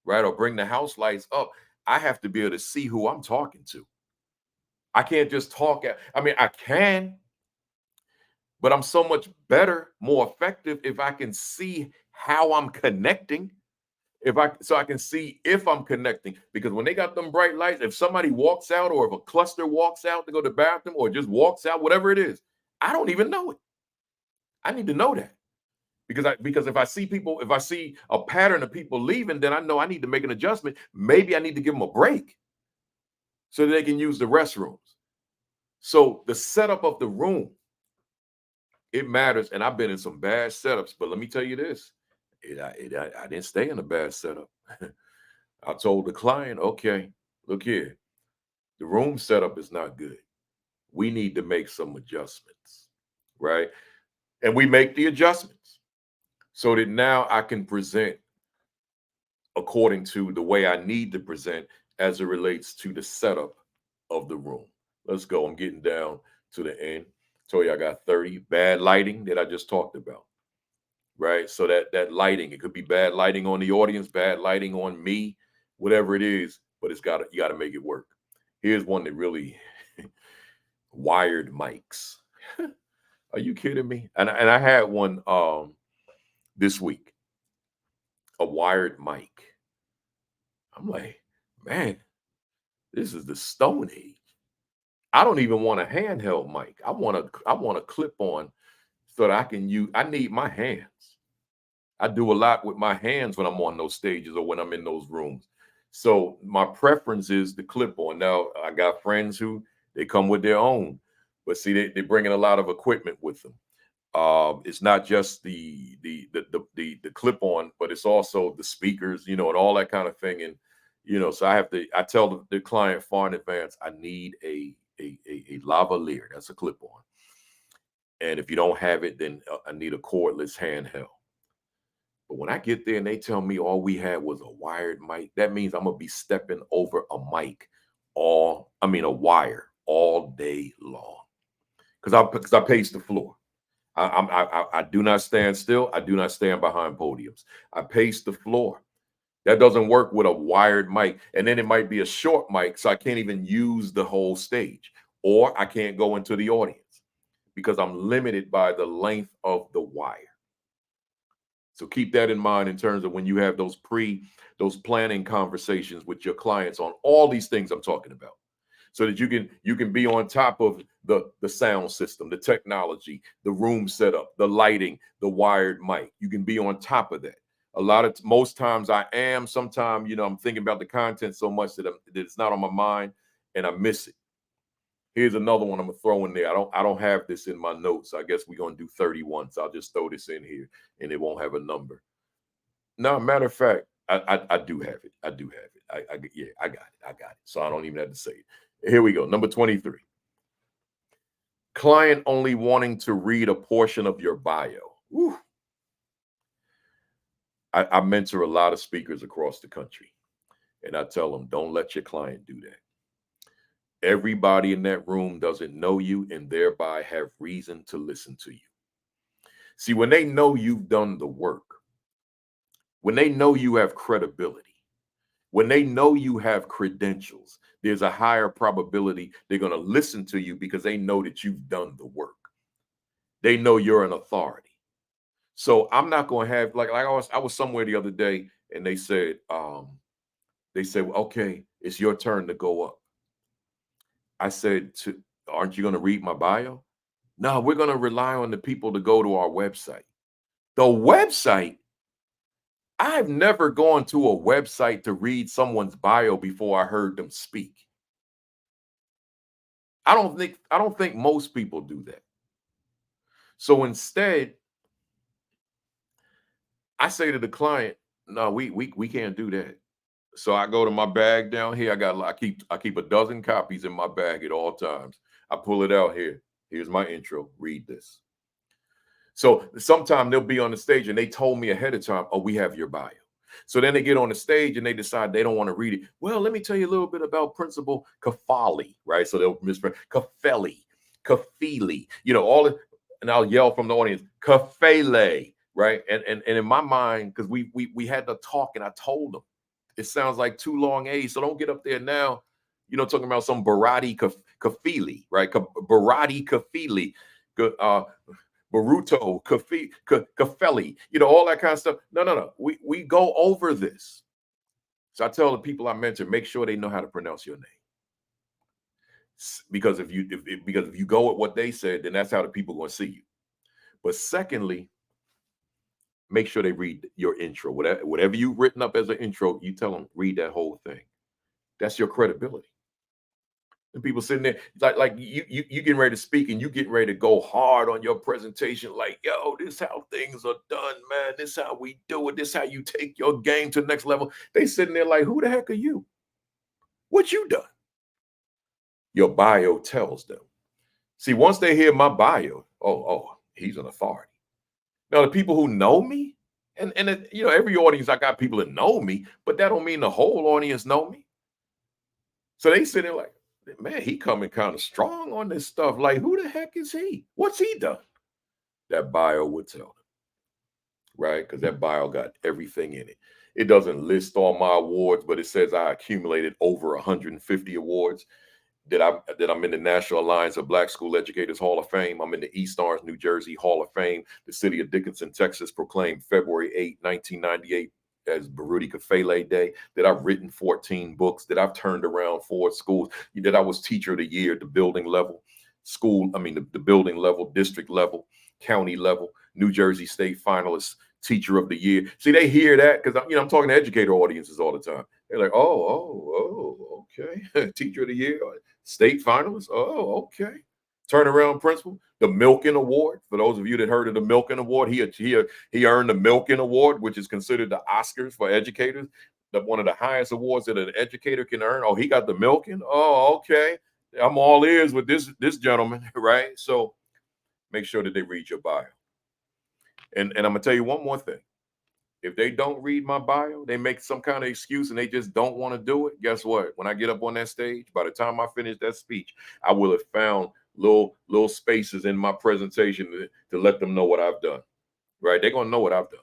right? Or bring the house lights up. I have to be able to see who I'm talking to. I can't just talk at, I mean, I can, but I'm so much better, more effective if I can see how I'm connecting. If I so I can see if I'm connecting, because when they got them bright lights, if somebody walks out or if a cluster walks out to go to the bathroom or just walks out, whatever it is, I don't even know it. I need to know that because if I see people, if I see a pattern of people leaving, then I know I need to make an adjustment. Maybe I need to give them a break so that they can use the restrooms. So the setup of the room, it matters. And I've been in some bad setups, but let me tell you this: I didn't stay in a bad setup. I told the client, okay, look here, the room setup is not good. We need to make some adjustments, right? And we make the adjustments so that now I can present according to the way I need to present as it relates to the setup of the room. Let's go. I'm getting down to the end. Told you I got 30. Bad lighting that I just talked about, right? So that lighting, it could be bad lighting on the audience, bad lighting on me, whatever it is, but you got to make it work. Here's one that really wired mics. Are you kidding me? And I had one this week, a wired mic. I'm like, man, this is the Stone Age. I don't even want a handheld mic. I want a clip on so that I can use. I need my hands. I do a lot with my hands when I'm on those stages or when I'm in those rooms. So my preference is the clip on. Now I got friends who they come with their own, but see they bring in a lot of equipment with them. It's not just the clip on, but it's also the speakers, you know, and all that kind of thing. And you know, so I tell the client far in advance, I need a lavalier. That's a clip on. And if you don't have it, then I need a cordless handheld. But when I get there and they tell me all we had was a wired mic, that means I'm gonna be stepping over a mic a wire all day long. Because I pace the floor. I do not stand still. I do not stand behind podiums. I pace the floor. That doesn't work with a wired mic. And then it might be a short mic, so I can't even use the whole stage, or I can't go into the audience because I'm limited by the length of the wire. So keep that in mind in terms of when you have those planning conversations with your clients on all these things I'm talking about. So that you can be on top of the sound system, the technology, the room setup, the lighting, the wired mic. You can be on top of that. Most times I am. Sometimes I'm thinking about the content so much that it's not on my mind and I miss it. Here's another one I'm gonna throw in there. I don't have this in my notes. I guess we're gonna do 31. So I'll just throw this in here and it won't have a number. No, matter of fact, I do have it. I do have it. Yeah, I got it. I got it. So I don't even have to say it. Here we go. Number 23. Client only wanting to read a portion of your bio. Whew. I mentor a lot of speakers across the country, and I tell them, don't let your client do that. Everybody in that room doesn't know you and thereby have reason to listen to you. See, when they know you've done the work, when they know you have credibility, when they know you have credentials, there's a higher probability they're going to listen to you because they know that you've done the work. They know you're an authority. So I'm not going to have like I was somewhere the other day and they said, well, okay, it's your turn to go up. I said, aren't you going to read my bio? No, we're going to rely on the people to go to our website. The website, I've never gone to a website to read someone's bio before I heard them speak. I don't think most people do that. So instead, I say to the client, no, we can't do that. So I go to my bag down here. I keep a dozen copies in my bag at all times. I pull it out here. Here's my intro. Read this. So sometime they'll be on the stage and they told me ahead of time, oh, we have your bio. So then they get on the stage and they decide they don't want to read it. Well, let me tell you a little bit about Principal Kafale, right? So they'll mispronounce Kafele, Kafele, all it, and I'll yell from the audience, Kafele, right? And in my mind, because we had to talk and I told them it sounds like too long A's. So don't get up there now, talking about some Barati Kafili, right? Barati Kafili, Baruto, Kafeli, all that kind of stuff. No. We go over this. So I tell the people I mentioned, make sure they know how to pronounce your name. Because if you go with what they said, then that's how the people are going to see you. But secondly, make sure they read your intro. Whatever you've written up as an intro, you tell them, read that whole thing. That's your credibility. And people sitting there like you getting ready to speak and you getting ready to go hard on your presentation, like, yo, this how things are done, man. This how we do it. This how you take your game to the next level. They sitting there like, who the heck are you? What you done? Your bio tells them. See, once they hear my bio, oh, he's an authority. Now, the people who know me, and every audience I got people that know me, but that don't mean the whole audience know me. So they sit there like, man, he coming kind of strong on this stuff. Like, who the heck is he? What's he done? That bio would tell them, right? Because that bio got everything in it. It doesn't list all my awards, but it says I accumulated over 150 awards. That I'm in the National Alliance of Black School Educators Hall of Fame. I'm in the East Orange, New Jersey Hall of Fame. The city of Dickinson, Texas proclaimed February 8, 1998 as Baruti Kafele Day. That I've written 14 books, that I've turned around 4 schools, that I was teacher of the year at the building level, the building level, district level, county level, New Jersey State finalist, teacher of the year. See, they hear that because I'm talking to educator audiences all the time. They're like, oh, okay. Teacher of the year, state finalist. Oh, okay. Turnaround principal, the Milken Award. For those of you that heard of the Milken Award, he earned the Milken Award, which is considered the Oscars for educators. One of the highest awards that an educator can earn. Oh, he got the Milken. Oh, okay. I'm all ears with this gentleman, right? So make sure that they read your bio. And I'm gonna tell you one more thing. If they don't read my bio, they make some kind of excuse and they just don't want to do it. Guess what? When I get up on that stage, by the time I finish that speech, I will have found little spaces in my presentation to let them know what I've done. Right? They're gonna know what I've done.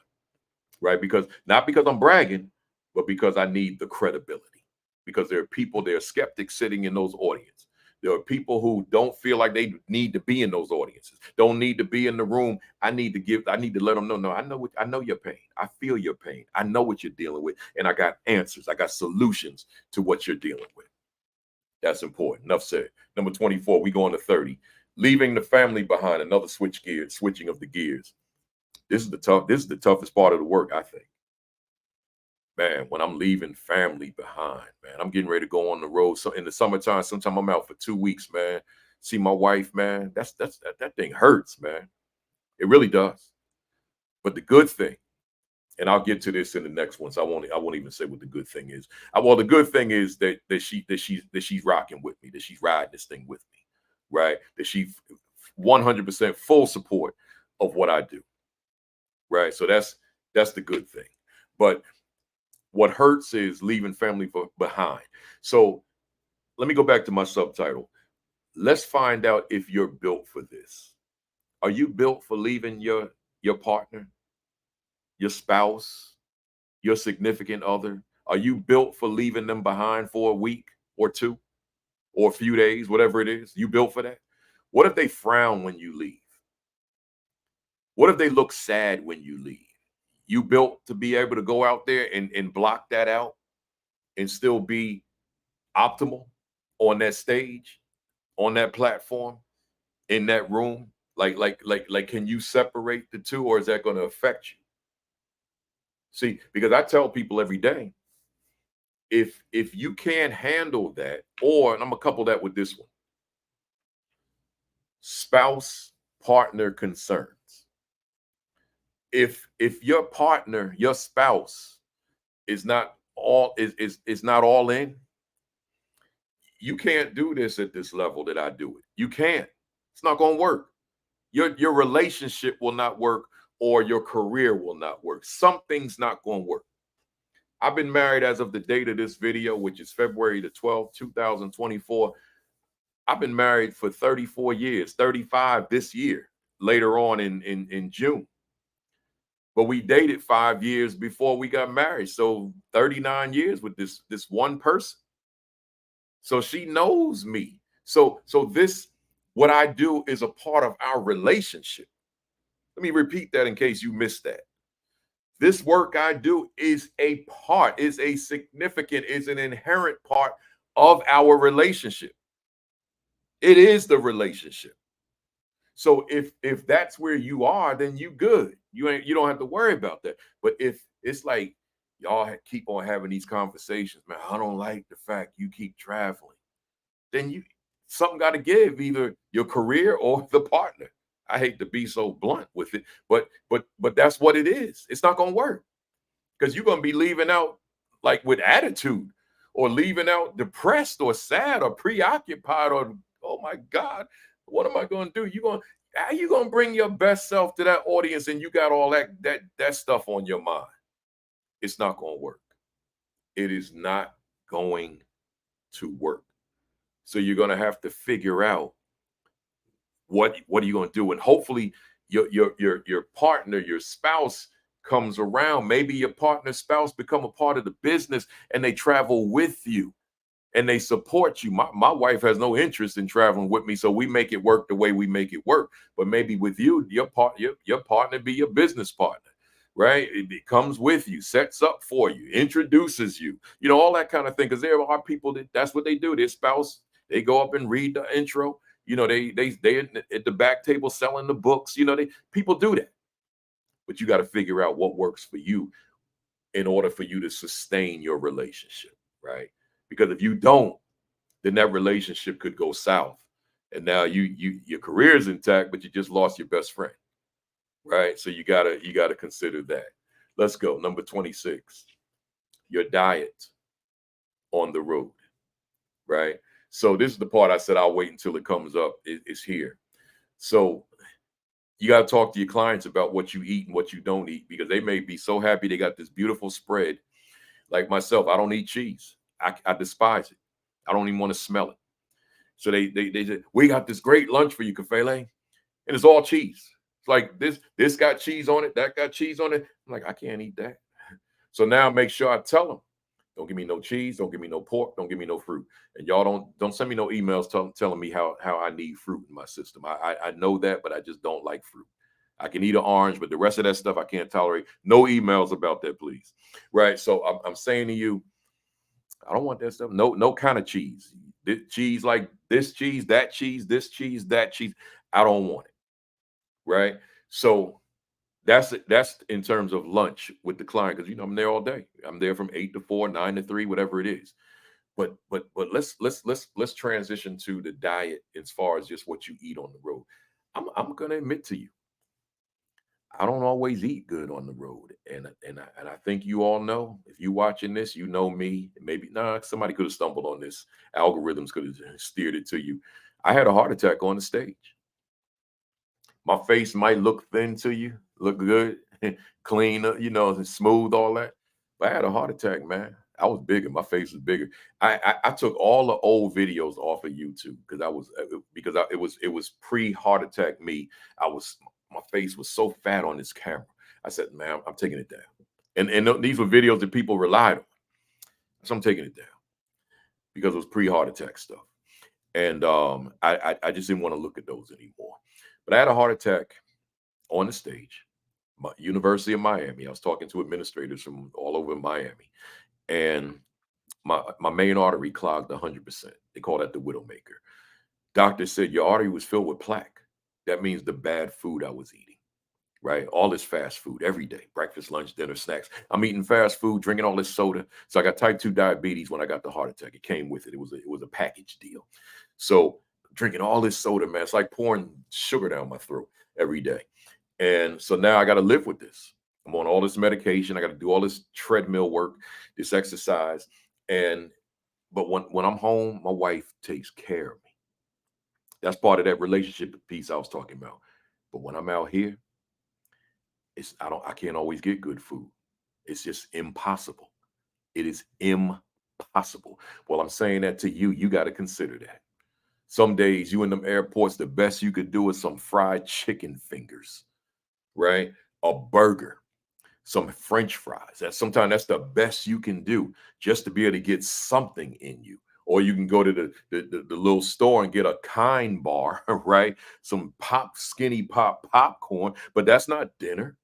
Right? Not because I'm bragging, but because I need the credibility. Because there are skeptics sitting in those audiences. There are people who don't feel like they need to be in those audiences, don't need to be in the room. I need to let them know, no, I know your pain. I feel your pain. I know what you're dealing with. And I got answers. I got solutions to what you're dealing with. That's important. Enough said. Number 24, we go on to 30. Leaving the family behind, another switching of the gears. This is the toughest part of the work, I think. Man, when I'm leaving family behind, man, I'm getting ready to go on the road. So in the summertime, sometimes I'm out for 2 weeks, man. See my wife, man. That thing hurts, man. It really does. But the good thing, and I'll get to this in the next one, so I won't even say what the good thing is. Well, the good thing is that she's rocking with me, that she's riding this thing with me, right? That she's 100% full support of what I do, right? So that's the good thing. But what hurts is leaving family behind. So let me go back to my subtitle. Let's find out if you're built for this. Are you built for leaving your partner, your spouse, your significant other? Are you built for leaving them behind for a week or two? or a few days, whatever it is, you built for that. What if they frown when you leave? What if they look sad when you leave? You built to be able to go out there and block that out and still be optimal on that stage, on that platform, in that room. Like, can you separate the two, or is that going to affect you? See, because I tell people every day, if you can't handle that, or, and I'm gonna couple that with this one, spouse partner concerns. If your partner, your spouse, is not all in, you can't do this at this level that I do it. You can't. It's not gonna work. Your relationship will not work, or your career will not work. Something's not gonna work. I've been married as of the date of this video, which is February the 12th, 2024. I've been married for 34 years, 35 this year, later on in June. But we dated 5 years before we got married. So 39 years with this one person. So she knows me. So this, what I do, is a part of our relationship. Let me repeat that in case you missed that. This work I do is a part, is a significant, is an inherent part of our relationship. It is the relationship. So if that's where you are, then you good. You don't have to worry about that. But if it's like y'all keep on having these conversations, man, I don't like the fact you keep traveling, then you, something got to give, either your career or the partner. I hate to be so blunt with it, but that's what it is. It's not gonna work, because you're gonna be leaving out like with attitude, or leaving out depressed or sad or preoccupied, or, oh my God, what am I gonna do? How you gonna bring your best self to that audience and you got all that stuff on your mind? It's not gonna work. It is not going to work. So you're gonna have to figure out what are you going to do, and hopefully your partner, your spouse, comes around. Maybe your partner, spouse, become a part of the business, and they travel with you and they support you. My wife has no interest in traveling with me, so we make it work the way we make it work. But maybe with you, your partner be your business partner, right? It comes with you, sets up for you, introduces you, all that kind of thing. Because there are people that's what they do. Their spouse, they go up and read the intro. They at the back table selling the books. People do that. But you got to figure out what works for you in order for you to sustain your relationship, right? Because if you don't, then that relationship could go south, and now your career is intact, but you just lost your best friend, right? So you gotta consider that. Let's go. Number 26, your diet on the road, right? So this is the part I said I'll wait until it comes up. It's here. So you got to talk to your clients about what you eat and what you don't eat, because they may be so happy they got this beautiful spread. Like myself, I don't eat cheese. I despise it. I don't even want to smell it. So they said, we got this great lunch for you, Kafele, and it's all cheese. It's like this got cheese on it, that got cheese on it. I'm like, I can't eat that. So now make sure I tell them, don't give me no cheese, don't give me no pork, don't give me no fruit. And y'all don't send me no emails telling me how I need fruit in my system. I know that, but I just don't like fruit. I can eat an orange, but the rest of that stuff I can't tolerate. No emails about that, please. Right. So I'm saying to you, I don't want that stuff. No kind of cheese. Cheese like this cheese, that cheese, this cheese, that cheese. I don't want it. Right. So that's it. That's in terms of lunch with the client, because I'm there all day. I'm there from 8 to 4, 9 to 3, whatever it is. But let's transition to the diet as far as just what you eat on the road. I'm gonna admit to you, I don't always eat good on the road, and I think you all know. If you watching this, you know me. Maybe somebody could have stumbled on this. Algorithms could have steered it to you. I had a heart attack on the stage. My face might look thin to you, look good, clean, and smooth, all that. But I had a heart attack, man. I was bigger. My face was bigger. I took all the old videos off of YouTube it was pre heart attack me. My face was so fat on this camera. I said, man, I'm taking it down. And these were videos that people relied on. So I'm taking it down because it was pre heart attack stuff. And I just didn't want to look at those anymore. But I had a heart attack on the stage, University of Miami. I was talking to administrators from all over Miami, and my main artery clogged 100%. They call that the widowmaker. Doctor said your artery was filled with plaque. That means the bad food I was eating, right? All this fast food every day, breakfast, lunch, dinner, snacks. I'm eating fast food, drinking all this soda. So I got type 2 diabetes when I got the heart attack. It came with it. It was a package deal. So drinking all this soda, man, it's like pouring sugar down my throat every day. And so now I got to live with this. I'm on all this medication. I got to do all this treadmill work, this exercise. And but when I'm home, my wife takes care of me. That's part of that relationship piece I was talking about. But when I'm out here, I can't always get good food. It's just impossible. It is impossible. Well, I'm saying that to you. You got to consider that. Some days you in them airports, the best you could do is some fried chicken fingers, right? A burger, some French fries. Sometimes that's the best you can do just to be able to get something in you. Or you can go to the little store and get a kind bar, right? Some skinny popcorn, but that's not dinner.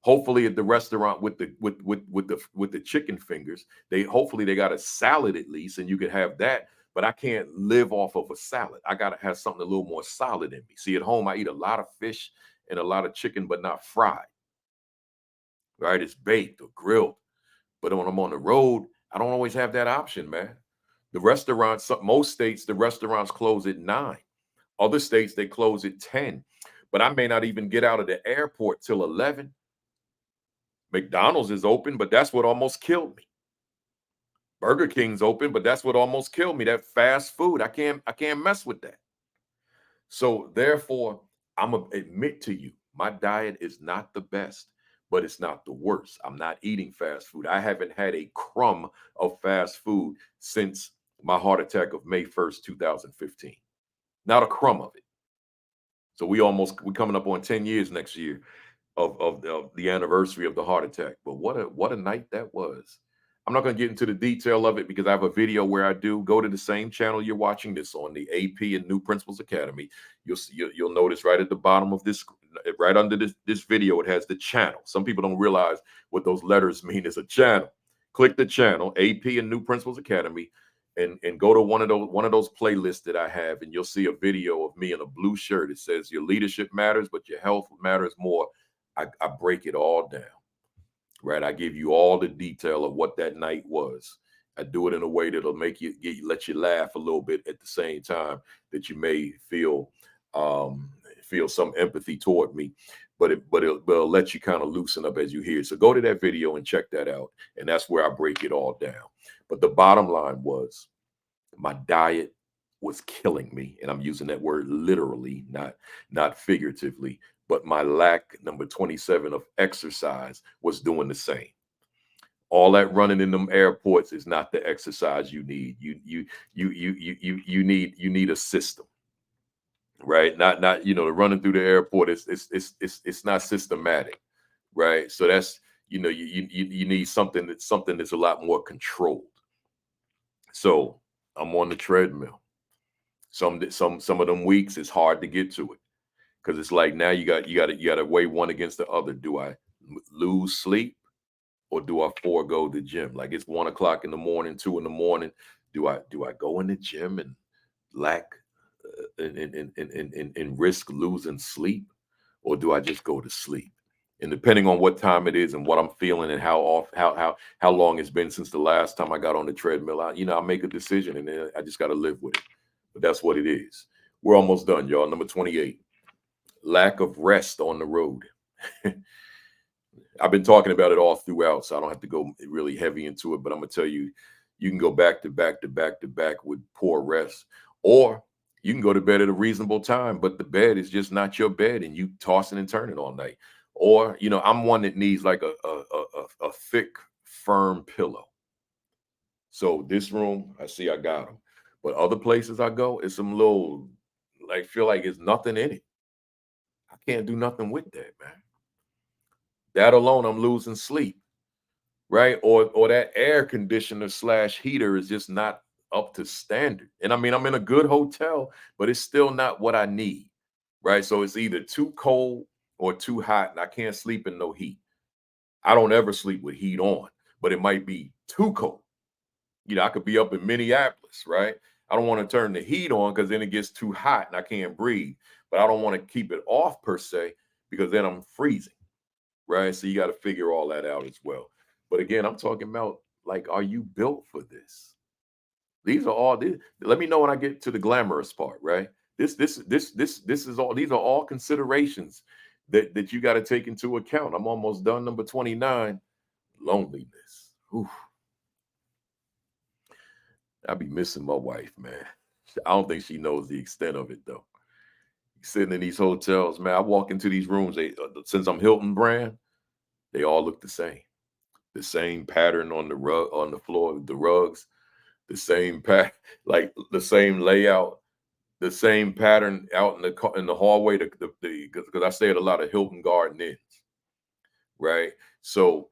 Hopefully at the restaurant with the chicken fingers, hopefully they got a salad at least, and you can have that. But I can't live off of a salad. I gotta have something a little more solid in me. See, at home I eat a lot of fish and a lot of chicken, but not fried. Right? It's baked or grilled. But when I'm on the road, I don't always have that option, man. The restaurants, most states, the restaurants close at 9. Other states they close at 10. But I may not even get out of the airport till 11. McDonald's is open, but that's what almost killed me. Burger King's open, but that's what almost killed me. That fast food. I can't mess with that. So therefore, I'm gonna admit to you, my diet is not the best, but it's not the worst. I'm not eating fast food. I haven't had a crumb of fast food since my heart attack of May 1st, 2015. Not a crumb of it. So we coming up on 10 years next year of the anniversary of the heart attack. But what a night that was. I'm not going to get into the detail of it because I have a video where I do. Go to the same channel you're watching this on, the AP and New Principles Academy. You'll notice right at the bottom of this, right under this video, it has the channel. Some people don't realize what those letters mean as a channel. Click the channel, AP and New Principles Academy, and go to one of those playlists that I have, and you'll see a video of me in a blue shirt. It says your leadership matters, but your health matters more. I break it all down, right? I give you all the detail of what that night was. I do it in a way that'll let you laugh a little bit at the same time that you may feel some empathy toward me, but it'll let you kind of loosen up as you hear. So go to that video and check that out, and that's where I break it all down. But the bottom line was my diet was killing me, and I'm using that word literally, not figuratively. But my lack, number 27, of exercise was doing the same. All that running in them airports is not the exercise you need. You need a system, right? Not the running through the airport. It's not systematic, right? So that's you need something that's a lot more controlled. So I'm on the treadmill. Some of them weeks it's hard to get to it because it's like now you got to weigh one against the other. Do I lose sleep or do I forego the gym? Like it's 1 o'clock in the morning, 2 in the morning. Do I go in the gym and lack and risk losing sleep, or do I just go to sleep? And depending on what time it is and what I'm feeling and how long it's been since the last time I got on the treadmill, I make a decision and then I just got to live with it. But that's what it is. We're almost done, y'all. Number 28, lack of rest on the road. I've been talking about it all throughout, so I don't have to go really heavy into it. But I'm gonna tell you, you can go back to back to back to back with poor rest, or you can go to bed at a reasonable time, but the bed is just not your bed, and you tossing and turning all night. Or I'm one that needs like a thick, firm pillow. So this room, I see I got them, but other places I go, it's some little like feel like it's nothing in it. I can't do nothing with that, man. That alone, I'm losing sleep, right? Or that air conditioner slash heater is just not up to standard. And I mean, I'm in a good hotel, but it's still not what I need. Right. So it's either too cold or too hot, and I can't sleep in no heat. I don't ever sleep with heat on, but it might be too cold. I could be up in Minneapolis, right? I don't want to turn the heat on because then it gets too hot and I can't breathe. But I don't want to keep it off per se because then I'm freezing, right? So you got to figure all that out as well. But again, I'm talking about like, are you built for this? These are all these. Let me know when I get to the glamorous part, right? This is all. These are all considerations that you got to take into account. I'm almost done. Number 29, loneliness. Oof, I be missing my wife, man. I don't think she knows the extent of it though. Sitting in these hotels, man. I walk into these rooms. Since I'm Hilton brand, they all look the same. The same pattern on the rug, on the floor, the rugs, the same like the same layout, the same pattern out in the hallway. Because I stay at a lot of Hilton Garden Inns, right? So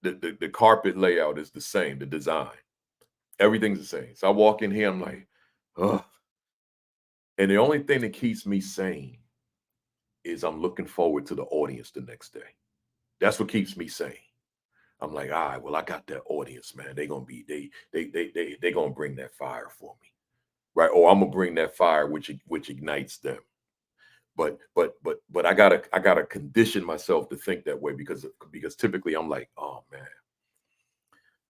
the carpet layout is the same, the design, everything's the same. So I walk in here, I'm like, ugh. And the only thing that keeps me sane is I'm looking forward to the audience the next day. That's what keeps me sane. I'm like, all right, well, I got that audience, man. They gonna be they gonna bring that fire for me, right? Or I'm gonna bring that fire which ignites them. But I gotta condition myself to think that way because typically I'm like, oh man,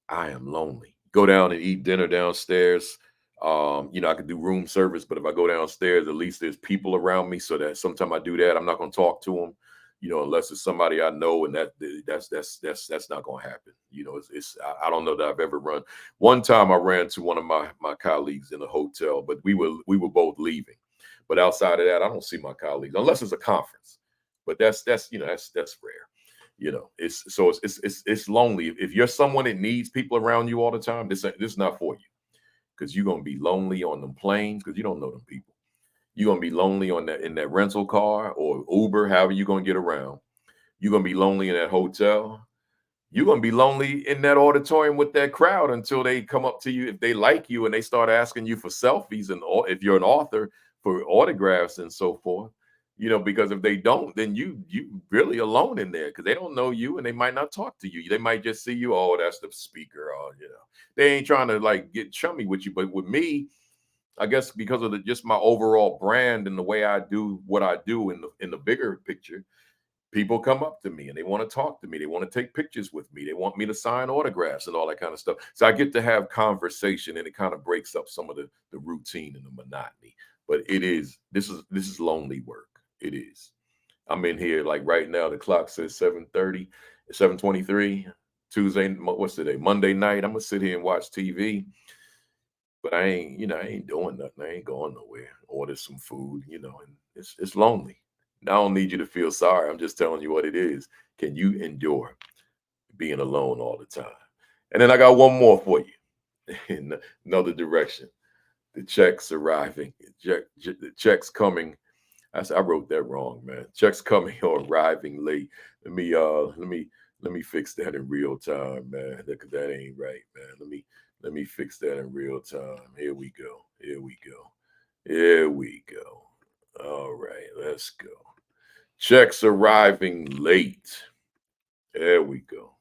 I am lonely. Go down and eat dinner downstairs. I could do room service, but if I go downstairs, at least there's people around me so that sometimes I do that, I'm not going to talk to them, unless it's somebody I know, and that's not going to happen. I don't know that I've ever run. One time I ran to one of my colleagues in a hotel, but we were both leaving. But outside of that, I don't see my colleagues unless it's a conference. But that's rare. It's lonely. If you're someone that needs people around you all the time, this is not for you because you're gonna be lonely on them planes because you don't know them people. You're gonna be lonely on that in that rental car or Uber, however you're gonna get around. You're gonna be lonely in that hotel. You're gonna be lonely in that auditorium with that crowd until they come up to you if they like you and they start asking you for selfies and or if you're an author for autographs and so forth. Because if they don't, then you really alone in there because they don't know you and they might not talk to you. They might just see you. Oh, that's the speaker. Or they ain't trying to like get chummy with you. But with me, I guess because of just my overall brand and the way I do what I do in the bigger picture, people come up to me and they want to talk to me. They want to take pictures with me. They want me to sign autographs and all that kind of stuff. So I get to have conversation and it kind of breaks up some of the routine and the monotony. But this is lonely work. It is. I'm in here like right now. The clock says 7:30, 7:23. Tuesday, what's today? Monday night. I'm gonna sit here and watch TV. But I ain't doing nothing. I ain't going nowhere. Order some food, and it's lonely. I don't need you to feel sorry. I'm just telling you what it is. Can you endure being alone all the time? And then I got one more for you in another direction. The checks arriving, the checks coming. I wrote that wrong, man. Checks coming or arriving late. Let me fix that in real time, man. That ain't right, man. Let me fix that in real time. Here we go. Here we go. Here we go. All right, let's go. Checks arriving late. There we go.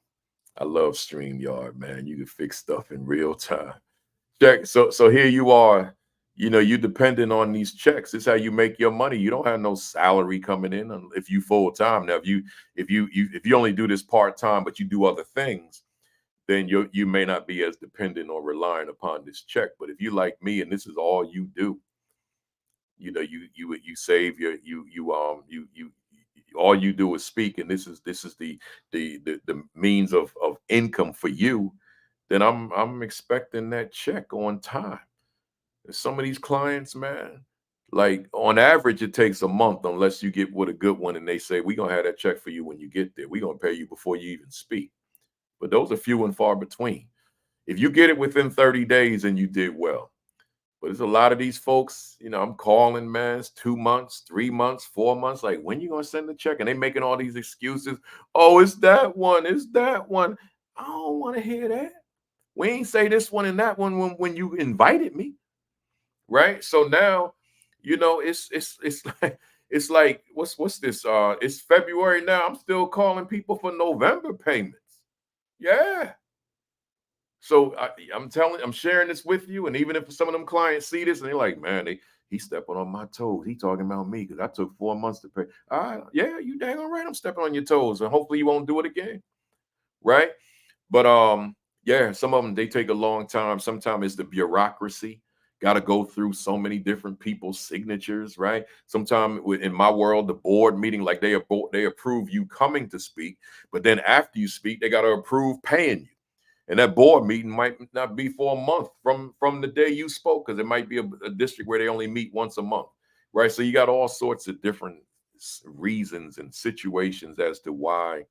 I love StreamYard, man. You can fix stuff in real time. Check. So here you are. You dependent on these checks. This is how you make your money. You don't have no salary coming in if you full time. Now, if you only do this part time, but you do other things, then you may not be as dependent or relying upon this check. But if you like me and this is all you do, you save you all you do is speak, and this is the means of income for you, then I'm expecting that check on time. And some of these clients, man, like on average, it takes a month unless you get with a good one and they say, we're gonna have that check for you when you get there. We're gonna pay you before you even speak. But those are few and far between. If you get it within 30 days and you did well. But there's a lot of these folks, I'm calling, man, it's 2 months, 3 months, 4 months. Like, when you gonna send the check? And they making all these excuses. Oh, it's that one, it's that one. I don't want to hear that. We ain't say this one and that one when you invited me, right? So now, it's like what's this? It's February now. I'm still calling people for November payments. Yeah. So I'm sharing this with you, and even if some of them clients see this and they're like, man, he's stepping on my toes. He talking about me because I took 4 months to pay. Yeah, you dang all right. I'm stepping on your toes, and hopefully you won't do it again, right? But yeah, some of them they take a long time. Sometimes it's the bureaucracy. Got to go through so many different people's signatures, right? Sometimes in my world, the board meeting, like they approve you coming to speak, but then after you speak, they got to approve paying you. And that board meeting might not be for a month from the day you spoke, because it might be a district where they only meet once a month, right? So you got all sorts of different reasons and situations as to why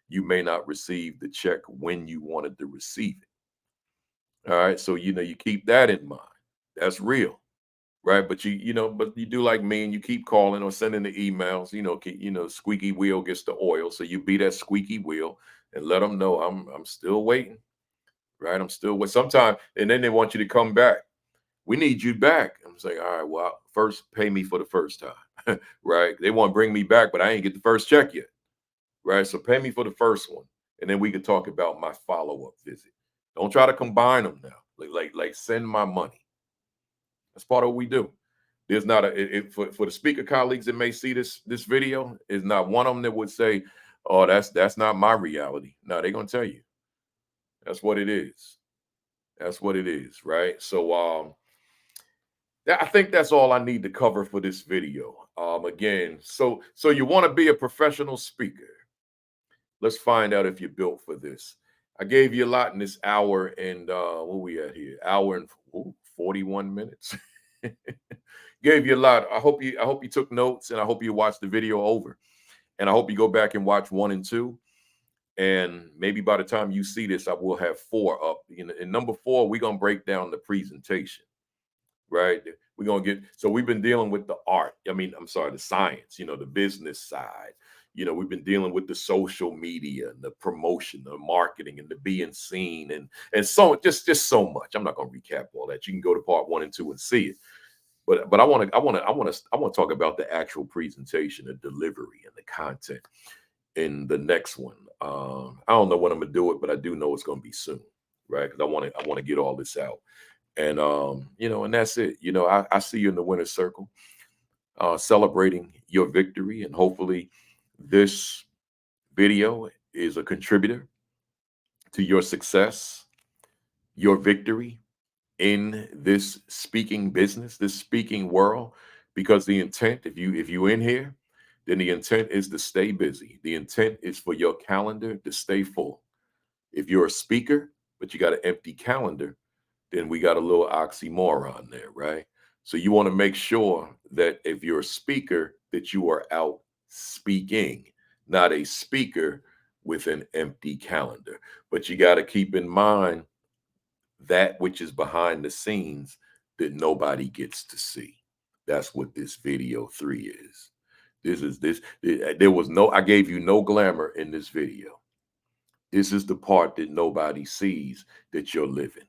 you may not receive the check when you wanted to receive it. All right. So you keep that in mind. That's real. Right. But but you do like me and you keep calling or sending the emails, squeaky wheel gets the oil. So you be that squeaky wheel and let them know I'm still waiting. Right. I'm still with sometime. And then they want you to come back. We need you back. I'm saying, all right, well, first pay me for the first time. Right. They want to bring me back, but I ain't get the first check yet. Right? So pay me for the first one, and then we can talk about my follow-up visit. Don't try to combine them now. Like send my money. That's part of what we do. There's not for the speaker colleagues that may see this video, is not one of them that would say, "Oh, that's not my reality." No, they're gonna tell you that's what it is. That's what it is, right? So I think that's all I need to cover for this video. Again, so you want to be a professional speaker. Let's find out if you're built for this. I gave you a lot in this hour and what we at here? Hour and 41 minutes. Gave you a lot. I hope you took notes, and I hope you watched the video over. And I hope you go back and watch 1 and 2. And maybe by the time you see this, I will have 4 up. In number 4, we're gonna break down the presentation, right? We're gonna get so we've been dealing with the art. I mean, I'm sorry, the science, the business side. We've been dealing with the social media and the promotion, the marketing, and the being seen, and so just so much. I'm not gonna recap all that. You can go to part 1 and 2 and see it. But I want to talk about the actual presentation, the delivery, and the content in the next one. I don't know when I'm gonna do it, but I do know it's gonna be soon, right? Because I want to get all this out. And and that's it. I see you in the winner's circle, celebrating your victory, and hopefully this video is a contributor to your success, your victory in this speaking business, this speaking world. Because the intent, if you in here, then the intent is to stay busy. The intent is for your calendar to stay full. If you're a speaker, but you got an empty calendar, then we got a little oxymoron there, right? So you want to make sure that if you're a speaker, that you are out speaking, not a speaker with an empty calendar. But you got to keep in mind that which is behind the scenes that nobody gets to see. That's what this video 3 is. There was no, I gave you no glamour in this video. This is the part that nobody sees that you're living.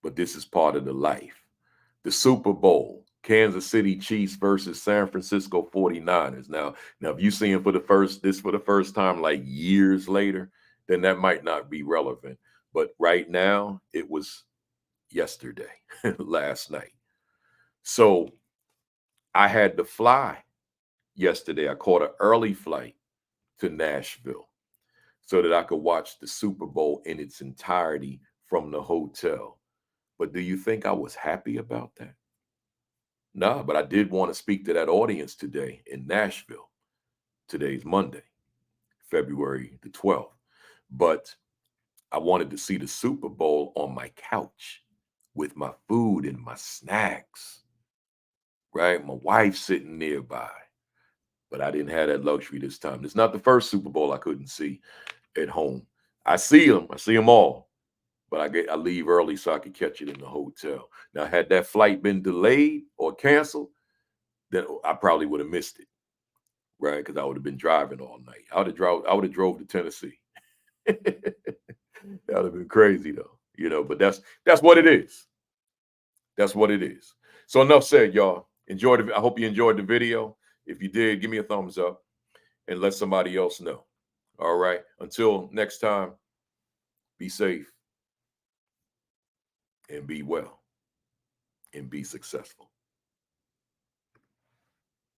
But this is part of the life. The Super Bowl, Kansas City Chiefs versus San Francisco 49ers. Now if you see him for the first time like years later, then that might not be relevant. But right now, it was yesterday, last night. So I had to fly yesterday. I caught an early flight to Nashville so that I could watch the Super Bowl in its entirety from the hotel. But do you think I was happy about that? No, but I did want to speak to that audience today in Nashville. Today's Monday, February the 12th. But I wanted to see the Super Bowl on my couch with my food and my snacks, right? My wife sitting nearby. But I didn't have that luxury this time. It's not the first Super Bowl I couldn't see at home. I see them. I see them all. But I leave early so I could catch it in the hotel. Now, had that flight been delayed or canceled, then I probably would have missed it, right? Because I would have been driving all night. I would have drove to Tennessee. That would have been crazy though. But that's what it is. That's what it is. So enough said, y'all. I hope you enjoyed the video. If you did, give me a thumbs up and let somebody else know. All right. Until next time, be safe and be well and be successful.